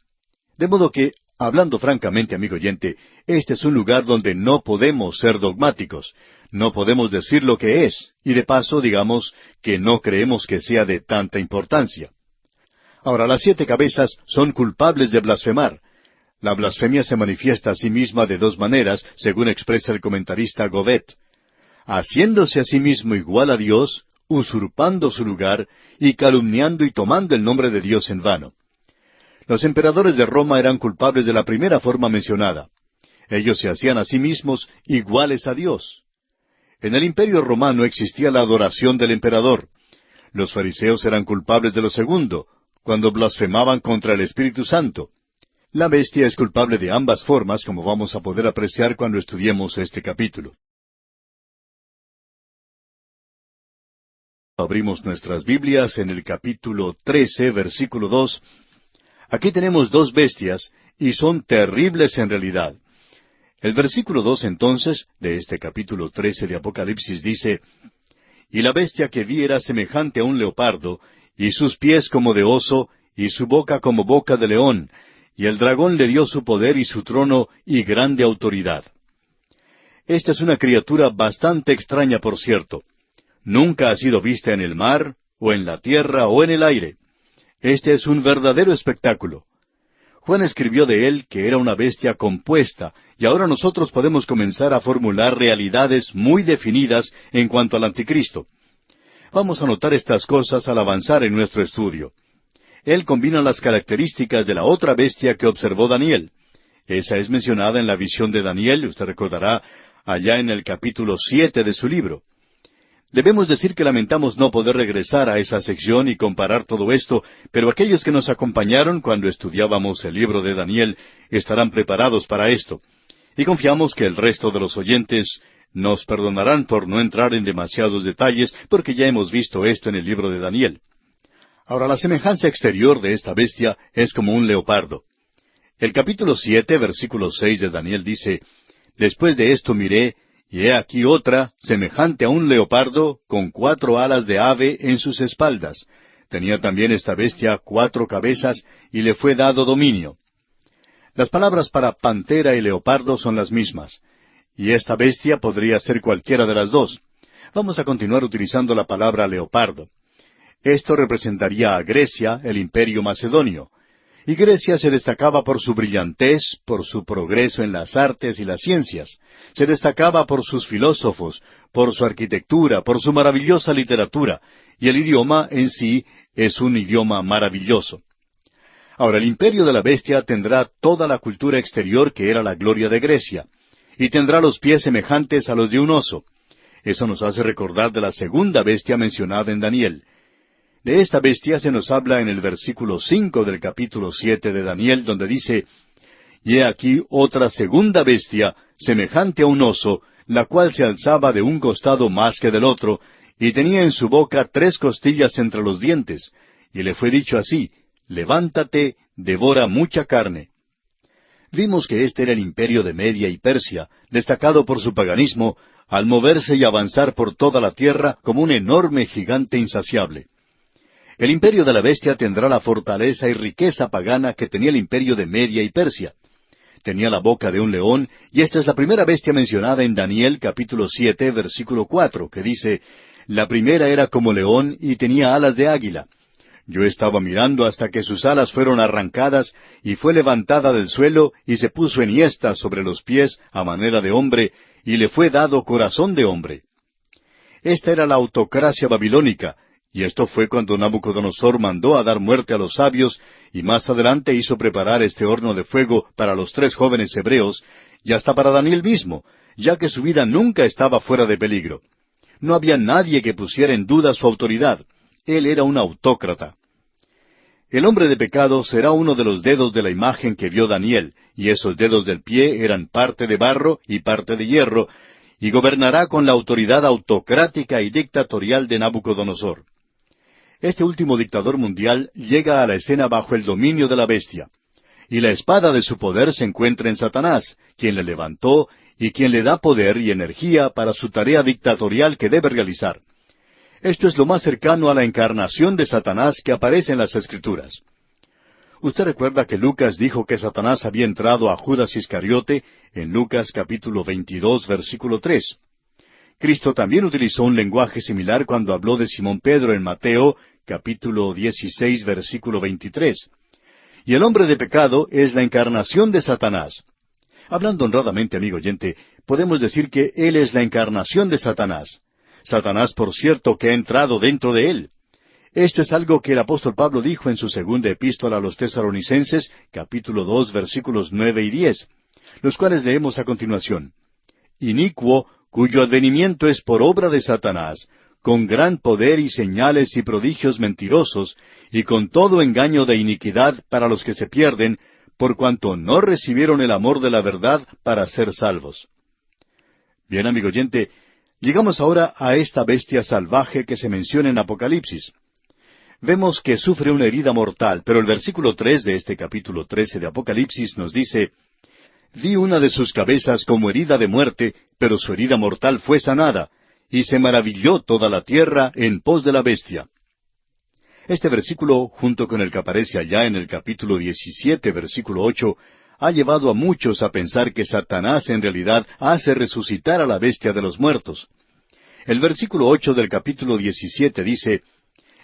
A: De modo que, hablando francamente, amigo oyente, este es un lugar donde no podemos ser dogmáticos. No podemos decir lo que es, y de paso digamos que no creemos que sea de tanta importancia. Ahora, las 7 cabezas son culpables de blasfemar. La blasfemia se manifiesta a sí misma de 2 maneras, según expresa el comentarista Govet: haciéndose a sí mismo igual a Dios, usurpando su lugar, y calumniando y tomando el nombre de Dios en vano. Los emperadores de Roma eran culpables de la primera forma mencionada. Ellos se hacían a sí mismos iguales a Dios. En el imperio romano existía la adoración del emperador. Los fariseos eran culpables de lo segundo, cuando blasfemaban contra el Espíritu Santo. La bestia es culpable de ambas formas, como vamos a poder apreciar cuando estudiemos este capítulo. Abrimos nuestras Biblias en el capítulo 13, versículo 2. Aquí tenemos 2 bestias, y son terribles en realidad. El versículo 2 entonces, de este capítulo 13 de Apocalipsis dice: Y la bestia que vi era semejante a un leopardo, y sus pies como de oso, y su boca como boca de león, y el dragón le dio su poder y su trono y grande autoridad. Esta es una criatura bastante extraña, por cierto. Nunca ha sido vista en el mar, o en la tierra, o en el aire. Este es un verdadero espectáculo. Juan escribió de él que era una bestia compuesta, y ahora nosotros podemos comenzar a formular realidades muy definidas en cuanto al anticristo. Vamos a notar estas cosas al avanzar en nuestro estudio. Él combina las características de la otra bestia que observó Daniel. Esa es mencionada en la visión de Daniel, usted recordará, allá en el capítulo 7 de su libro. Debemos decir que lamentamos no poder regresar a esa sección y comparar todo esto, pero aquellos que nos acompañaron cuando estudiábamos el libro de Daniel estarán preparados para esto. Y confiamos que el resto de los oyentes nos perdonarán por no entrar en demasiados detalles, porque ya hemos visto esto en el libro de Daniel. Ahora, la semejanza exterior de esta bestia es como un leopardo. El capítulo 7, versículo 6 de Daniel dice: Después de esto miré, y he aquí otra, semejante a un leopardo, con 4 alas de ave en sus espaldas. Tenía también esta bestia 4 cabezas, y le fue dado dominio. Las palabras para pantera y leopardo son las mismas. Y esta bestia podría ser cualquiera de las 2. Vamos a continuar utilizando la palabra leopardo. Esto representaría a Grecia, el imperio macedonio. Y Grecia se destacaba por su brillantez, por su progreso en las artes y las ciencias. Se destacaba por sus filósofos, por su arquitectura, por su maravillosa literatura. Y el idioma en sí es un idioma maravilloso. Ahora, el imperio de la bestia tendrá toda la cultura exterior que era la gloria de Grecia. Y tendrá los pies semejantes a los de un oso. Eso nos hace recordar de la segunda bestia mencionada en Daniel. De esta bestia se nos habla en el versículo 5 del capítulo 7 de Daniel, donde dice: Y he aquí otra segunda bestia, semejante a un oso, la cual se alzaba de un costado más que del otro, y tenía en su boca 3 costillas entre los dientes, y le fue dicho así: levántate, devora mucha carne. Vimos que este era el imperio de Media y Persia, destacado por su paganismo, al moverse y avanzar por toda la tierra como un enorme gigante insaciable. El imperio de la bestia tendrá la fortaleza y riqueza pagana que tenía el imperio de Media y Persia. Tenía la boca de un león, y esta es la primera bestia mencionada en Daniel capítulo 7, versículo 4, que dice: la primera era como león y tenía alas de águila. Yo estaba mirando hasta que sus alas fueron arrancadas, y fue levantada del suelo, y se puso enhiesta sobre los pies a manera de hombre, y le fue dado corazón de hombre. Esta era la autocracia babilónica, y esto fue cuando Nabucodonosor mandó a dar muerte a los sabios, y más adelante hizo preparar este horno de fuego para los 3 jóvenes hebreos, y hasta para Daniel mismo, ya que su vida nunca estaba fuera de peligro. No había nadie que pusiera en duda su autoridad. Él era un autócrata. El hombre de pecado será uno de los dedos de la imagen que vio Daniel, y esos dedos del pie eran parte de barro y parte de hierro, y gobernará con la autoridad autocrática y dictatorial de Nabucodonosor. Este último dictador mundial llega a la escena bajo el dominio de la bestia, y la espada de su poder se encuentra en Satanás, quien le levantó y quien le da poder y energía para su tarea dictatorial que debe realizar. Esto es lo más cercano a la encarnación de Satanás que aparece en las Escrituras. Usted recuerda que Lucas dijo que Satanás había entrado a Judas Iscariote en Lucas capítulo 22, versículo 3. Cristo también utilizó un lenguaje similar cuando habló de Simón Pedro en Mateo capítulo 16, versículo 23. Y el hombre de pecado es la encarnación de Satanás. Hablando honradamente, amigo oyente, podemos decir que él es la encarnación de Satanás. Satanás, por cierto, que ha entrado dentro de él. Esto es algo que el apóstol Pablo dijo en su segunda epístola a los Tesalonicenses, capítulo 2, versículos 9 y 10, los cuales leemos a continuación. Inicuo, cuyo advenimiento es por obra de Satanás, con gran poder y señales y prodigios mentirosos, y con todo engaño de iniquidad para los que se pierden, por cuanto no recibieron el amor de la verdad para ser salvos. Bien, amigo oyente, llegamos ahora a esta bestia salvaje que se menciona en Apocalipsis. Vemos que sufre una herida mortal, pero el versículo 3 de este capítulo 13 de Apocalipsis nos dice: vi una de sus cabezas como herida de muerte, pero su herida mortal fue sanada, y se maravilló toda la tierra en pos de la bestia. Este versículo, junto con el que aparece allá en el capítulo 17, versículo 8, ha llevado a muchos a pensar que Satanás en realidad hace resucitar a la bestia de los muertos. El versículo 8 del capítulo 17 dice: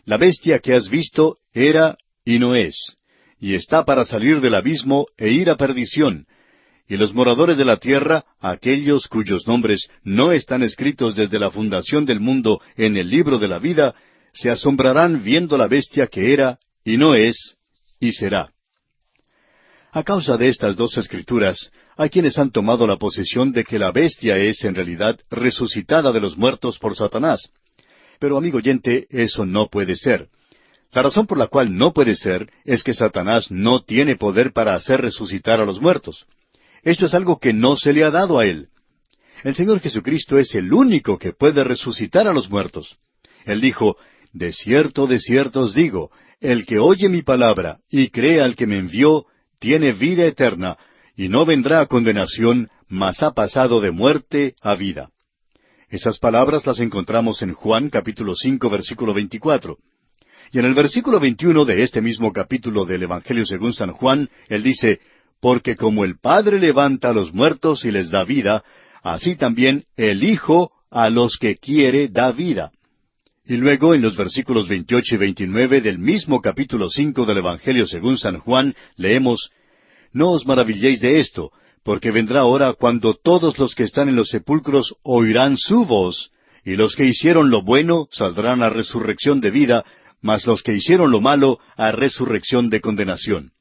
A: la bestia que has visto era y no es, y está para salir del abismo e ir a perdición. Y los moradores de la tierra, aquellos cuyos nombres no están escritos desde la fundación del mundo en el libro de la vida, se asombrarán viendo la bestia que era, y no es, y será. A causa de estas 2 escrituras, hay quienes han tomado la posición de que la bestia es, en realidad, resucitada de los muertos por Satanás. Pero, amigo oyente, eso no puede ser. La razón por la cual no puede ser es que Satanás no tiene poder para hacer resucitar a los muertos. Esto es algo que no se le ha dado a él. El Señor Jesucristo es el único que puede resucitar a los muertos. Él dijo: de cierto os digo, el que oye mi palabra y cree al que me envió, tiene vida eterna, y no vendrá a condenación, mas ha pasado de muerte a vida. Esas palabras las encontramos en Juan capítulo 5, versículo 24. Y en el versículo 21 de este mismo capítulo del Evangelio según San Juan, él dice: porque como el Padre levanta a los muertos y les da vida, así también el Hijo a los que quiere da vida. Y luego en los versículos 28 y 29 del mismo capítulo 5 del Evangelio según San Juan, leemos: no os maravilléis de esto, porque vendrá hora cuando todos los que están en los sepulcros oirán su voz, y los que hicieron lo bueno saldrán a resurrección de vida, mas los que hicieron lo malo a resurrección de condenación.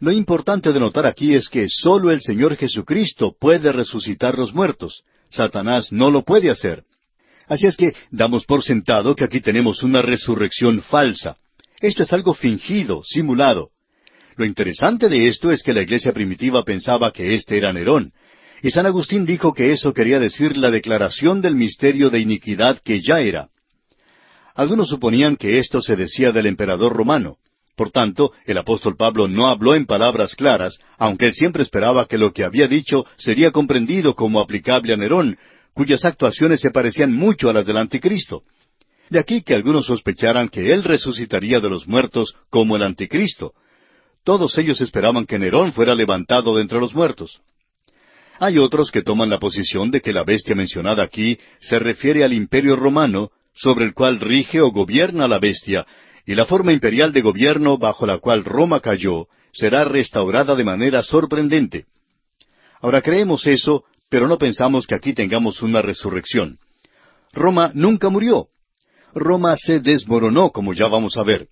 A: Lo importante de notar aquí es que sólo el Señor Jesucristo puede resucitar los muertos. Satanás no lo puede hacer. Así es que damos por sentado que aquí tenemos una resurrección falsa. Esto es algo fingido, simulado. Lo interesante de esto es que la iglesia primitiva pensaba que este era Nerón. Y San Agustín dijo que eso quería decir la declaración del misterio de iniquidad que ya era. Algunos suponían que esto se decía del emperador romano. Por tanto, el apóstol Pablo no habló en palabras claras, aunque él siempre esperaba que lo que había dicho sería comprendido como aplicable a Nerón, cuyas actuaciones se parecían mucho a las del anticristo. De aquí que algunos sospecharan que él resucitaría de los muertos como el anticristo. Todos ellos esperaban que Nerón fuera levantado de entre los muertos. Hay otros que toman la posición de que la bestia mencionada aquí se refiere al imperio romano, sobre el cual rige o gobierna la bestia, y la forma imperial de gobierno bajo la cual Roma cayó será restaurada de manera sorprendente. Ahora creemos eso, pero no pensamos que aquí tengamos una resurrección. Roma nunca murió. Roma se desmoronó, como ya vamos a ver.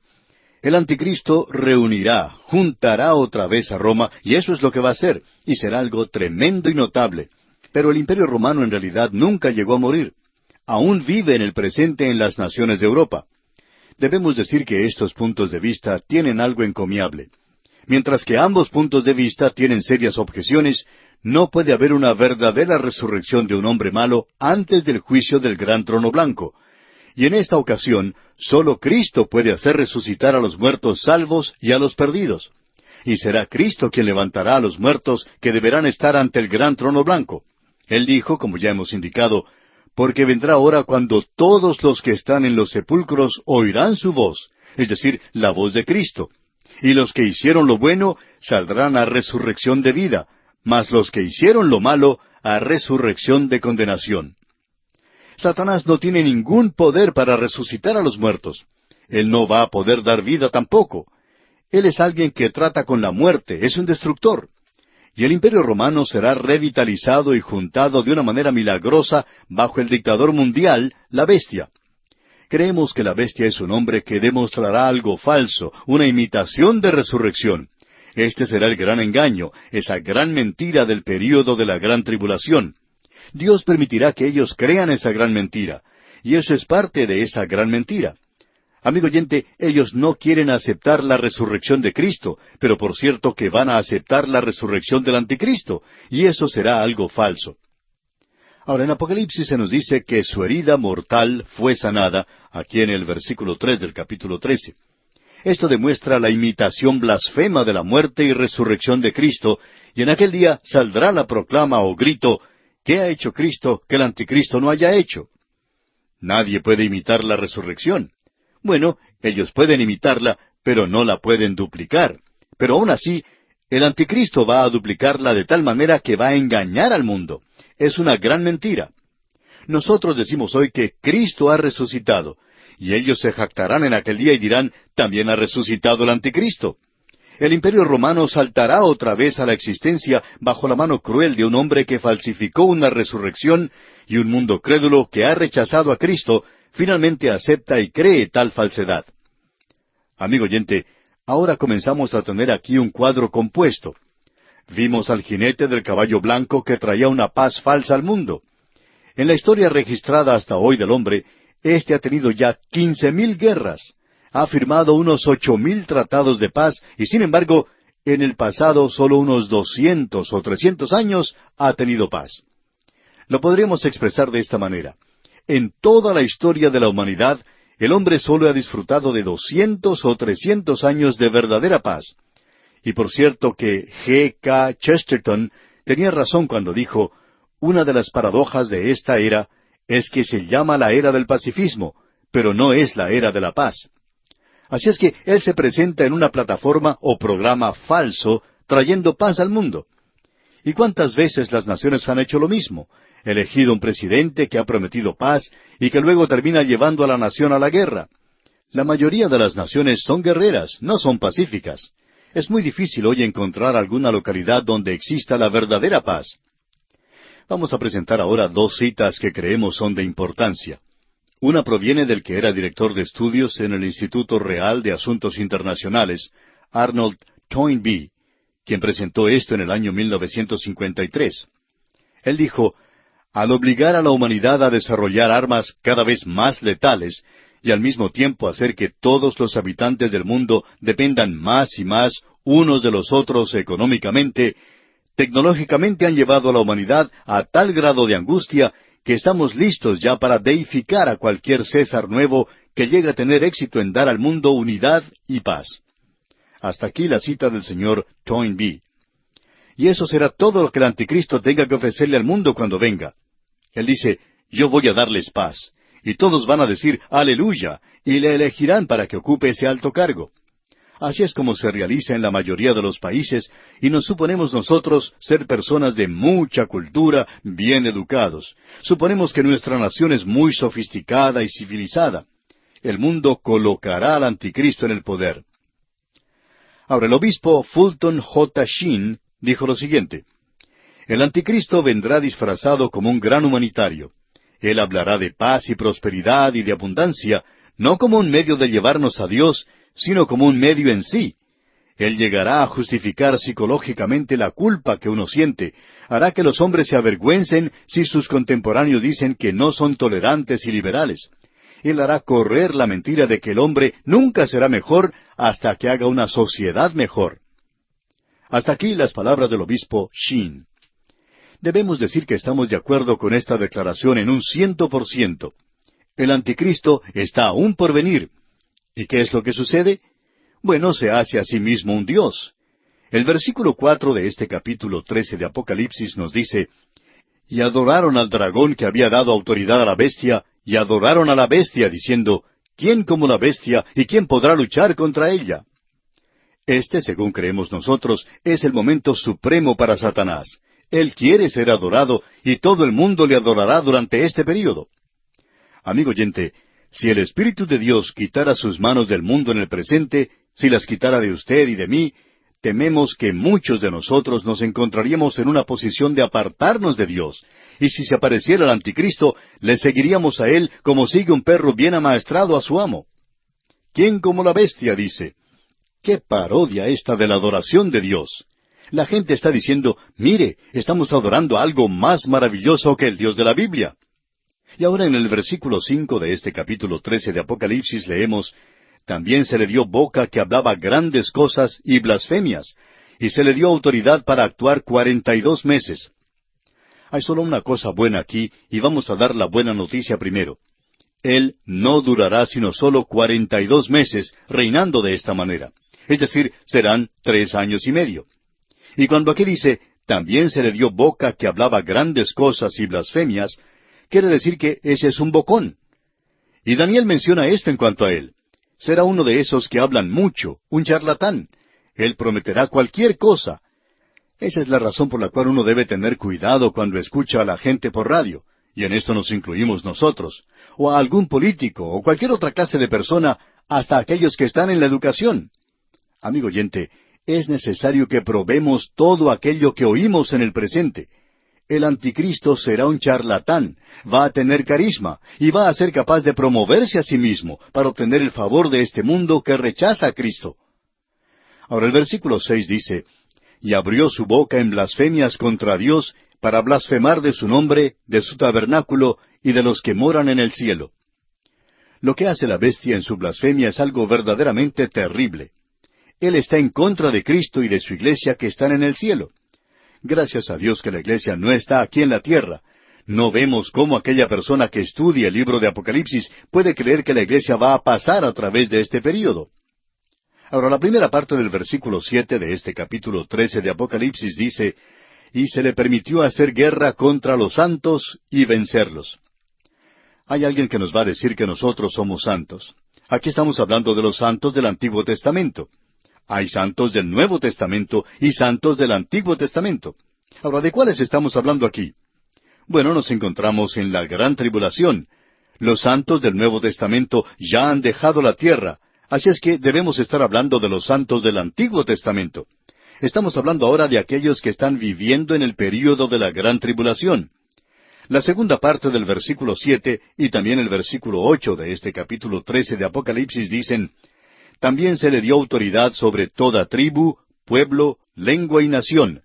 A: El anticristo reunirá, juntará otra vez a Roma, y eso es lo que va a hacer, y será algo tremendo y notable. Pero el imperio romano en realidad nunca llegó a morir. Aún vive en el presente en las naciones de Europa. Debemos decir que estos puntos de vista tienen algo encomiable. Mientras que ambos puntos de vista tienen serias objeciones, no puede haber una verdadera resurrección de un hombre malo antes del juicio del gran trono blanco. Y en esta ocasión, solo Cristo puede hacer resucitar a los muertos salvos y a los perdidos. Y será Cristo quien levantará a los muertos que deberán estar ante el gran trono blanco. Él dijo, como ya hemos indicado, porque vendrá hora cuando todos los que están en los sepulcros oirán su voz, es decir, la voz de Cristo. Y los que hicieron lo bueno saldrán a resurrección de vida, mas los que hicieron lo malo a resurrección de condenación. Satanás no tiene ningún poder para resucitar a los muertos. Él no va a poder dar vida tampoco. Él es alguien que trata con la muerte, es un destructor. Y el imperio romano será revitalizado y juntado de una manera milagrosa bajo el dictador mundial, la bestia. Creemos que la bestia es un hombre que demostrará algo falso, una imitación de resurrección. Este será el gran engaño, esa gran mentira del período de la gran tribulación. Dios permitirá que ellos crean esa gran mentira, y eso es parte de esa gran mentira. Amigo oyente, ellos no quieren aceptar la resurrección de Cristo, pero por cierto que van a aceptar la resurrección del anticristo, y eso será algo falso. Ahora, en Apocalipsis se nos dice que su herida mortal fue sanada, aquí en el versículo 3 del capítulo 13. Esto demuestra la imitación blasfema de la muerte y resurrección de Cristo, y en aquel día saldrá la proclama o grito, ¿qué ha hecho Cristo que el anticristo no haya hecho? Nadie puede imitar la resurrección. Bueno, ellos pueden imitarla, pero no la pueden duplicar. Pero aún así, el anticristo va a duplicarla de tal manera que va a engañar al mundo. Es una gran mentira. Nosotros decimos hoy que Cristo ha resucitado, y ellos se jactarán en aquel día y dirán, también ha resucitado el anticristo. El imperio romano saltará otra vez a la existencia bajo la mano cruel de un hombre que falsificó una resurrección, y un mundo crédulo que ha rechazado a Cristo finalmente acepta y cree tal falsedad. Amigo oyente, ahora comenzamos a tener aquí un cuadro compuesto. Vimos al jinete del caballo blanco que traía una paz falsa al mundo. En la historia registrada hasta hoy del hombre, éste ha tenido ya 15,000 guerras, ha firmado unos 8,000 tratados de paz, y sin embargo, en el pasado solo unos 200 o 300 años ha tenido paz. Lo podríamos expresar de esta manera. En toda la historia de la humanidad, el hombre solo ha disfrutado de 200 o 300 años de verdadera paz. Y por cierto que G. K. Chesterton tenía razón cuando dijo, una de las paradojas de esta era es que se llama la era del pacifismo, pero no es la era de la paz. Así es que él se presenta en una plataforma o programa falso, trayendo paz al mundo. ¿Y cuántas veces las naciones han hecho lo mismo? Elegido un presidente que ha prometido paz y que luego termina llevando a la nación a la guerra. La mayoría de las naciones son guerreras, no son pacíficas. Es muy difícil hoy encontrar alguna localidad donde exista la verdadera paz. Vamos a presentar ahora dos citas que creemos son de importancia. Una proviene del que era director de estudios en el Instituto Real de Asuntos Internacionales, Arnold Toynbee, quien presentó esto en el año 1953. Él dijo, al obligar a la humanidad a desarrollar armas cada vez más letales y al mismo tiempo hacer que todos los habitantes del mundo dependan más y más unos de los otros económicamente, tecnológicamente han llevado a la humanidad a tal grado de angustia que estamos listos ya para deificar a cualquier César nuevo que llegue a tener éxito en dar al mundo unidad y paz. Hasta aquí la cita del señor Toynbee. Y eso será todo lo que el anticristo tenga que ofrecerle al mundo cuando venga. Él dice, yo voy a darles paz. Y todos van a decir, aleluya, y le elegirán para que ocupe ese alto cargo. Así es como se realiza en la mayoría de los países, y nos suponemos nosotros ser personas de mucha cultura, bien educados. Suponemos que nuestra nación es muy sofisticada y civilizada. El mundo colocará al anticristo en el poder. Ahora, el obispo Fulton J. Sheen dijo lo siguiente: el anticristo vendrá disfrazado como un gran humanitario. Él hablará de paz y prosperidad y de abundancia, no como un medio de llevarnos a Dios, sino como un medio en sí. Él llegará a justificar psicológicamente la culpa que uno siente, hará que los hombres se avergüencen si sus contemporáneos dicen que no son tolerantes y liberales. Él hará correr la mentira de que el hombre nunca será mejor hasta que haga una sociedad mejor. Hasta aquí las palabras del obispo Sheen. Debemos decir que estamos de acuerdo con esta declaración en un 100%. El anticristo está aún por venir. ¿Y qué es lo que sucede? Bueno, se hace a sí mismo un Dios. El versículo 4 de este capítulo 13 de Apocalipsis nos dice, y adoraron al dragón que había dado autoridad a la bestia, y adoraron a la bestia, diciendo, ¿quién como la bestia, y quién podrá luchar contra ella? Este, según creemos nosotros, es el momento supremo para Satanás. Él quiere ser adorado, y todo el mundo le adorará durante este período. Amigo oyente, si el Espíritu de Dios quitara sus manos del mundo en el presente, si las quitara de usted y de mí, tememos que muchos de nosotros nos encontraríamos en una posición de apartarnos de Dios, y si se apareciera el anticristo, le seguiríamos a él como sigue un perro bien amaestrado a su amo. ¿Quién como la bestia? Dice. ¡Qué parodia esta de la adoración de Dios! La gente está diciendo, mire, estamos adorando a algo más maravilloso que el Dios de la Biblia. Y ahora en el versículo 5 de este capítulo 13 de Apocalipsis leemos, también se le dio boca que hablaba grandes cosas y blasfemias, y se le dio autoridad para actuar 42 meses. Hay solo una cosa buena aquí, y vamos a dar la buena noticia primero. Él no durará sino solo 42 meses reinando de esta manera. Es decir, serán 3 años y medio. Y cuando aquí dice, también se le dio boca que hablaba grandes cosas y blasfemias, quiere decir que ese es un bocón. Y Daniel menciona esto en cuanto a él. Será uno de esos que hablan mucho, un charlatán. Él prometerá cualquier cosa. Esa es la razón por la cual uno debe tener cuidado cuando escucha a la gente por radio, y en esto nos incluimos nosotros, o a algún político, o cualquier otra clase de persona, hasta aquellos que están en la educación. Amigo oyente, es necesario que probemos todo aquello que oímos en el presente. El anticristo será un charlatán, va a tener carisma, y va a ser capaz de promoverse a sí mismo para obtener el favor de este mundo que rechaza a Cristo. Ahora el versículo 6 dice, y abrió su boca en blasfemias contra Dios para blasfemar de su nombre, de su tabernáculo y de los que moran en el cielo. Lo que hace la bestia en su blasfemia es algo verdaderamente terrible. Él está en contra de Cristo y de su iglesia que están en el cielo. Gracias a Dios que la iglesia no está aquí en la tierra. No vemos cómo aquella persona que estudia el libro de Apocalipsis puede creer que la iglesia va a pasar a través de este período. Ahora, la primera parte del versículo 7 de este capítulo 13 de Apocalipsis dice, y se le permitió hacer guerra contra los santos y vencerlos. Hay alguien que nos va a decir que nosotros somos santos. Aquí estamos hablando de los santos del Antiguo Testamento. Hay santos del Nuevo Testamento y santos del Antiguo Testamento. Ahora, ¿de cuáles estamos hablando aquí? Bueno, nos encontramos en la Gran Tribulación. Los santos del Nuevo Testamento ya han dejado la tierra, así es que debemos estar hablando de los santos del Antiguo Testamento. Estamos hablando ahora de aquellos que están viviendo en el período de la Gran Tribulación. La segunda parte del versículo 7 y también el versículo 8 de este capítulo 13 de Apocalipsis dicen, también se le dio autoridad sobre toda tribu, pueblo, lengua y nación,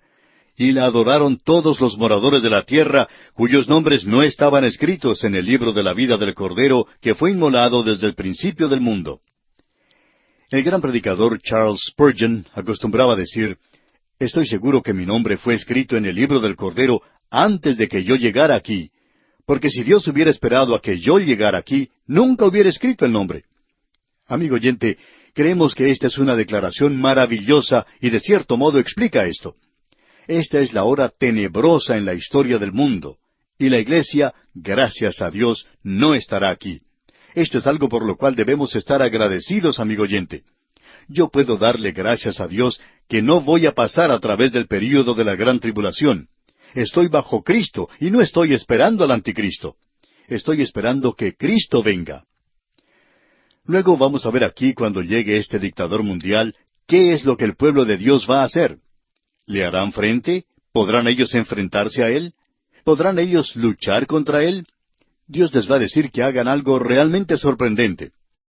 A: y la adoraron todos los moradores de la tierra, cuyos nombres no estaban escritos en el libro de la vida del Cordero, que fue inmolado desde el principio del mundo. El gran predicador Charles Spurgeon acostumbraba decir, estoy seguro que mi nombre fue escrito en el libro del Cordero antes de que yo llegara aquí, porque si Dios hubiera esperado a que yo llegara aquí, nunca hubiera escrito el nombre. Amigo oyente, creemos que esta es una declaración maravillosa y de cierto modo explica esto. Esta es la hora tenebrosa en la historia del mundo, y la iglesia, gracias a Dios, no estará aquí. Esto es algo por lo cual debemos estar agradecidos, amigo oyente. Yo puedo darle gracias a Dios que no voy a pasar a través del período de la gran tribulación. Estoy bajo Cristo y no estoy esperando al anticristo. Estoy esperando que Cristo venga. Luego vamos a ver aquí, cuando llegue este dictador mundial, qué es lo que el pueblo de Dios va a hacer. ¿Le harán frente? ¿Podrán ellos enfrentarse a él? ¿Podrán ellos luchar contra él? Dios les va a decir que hagan algo realmente sorprendente.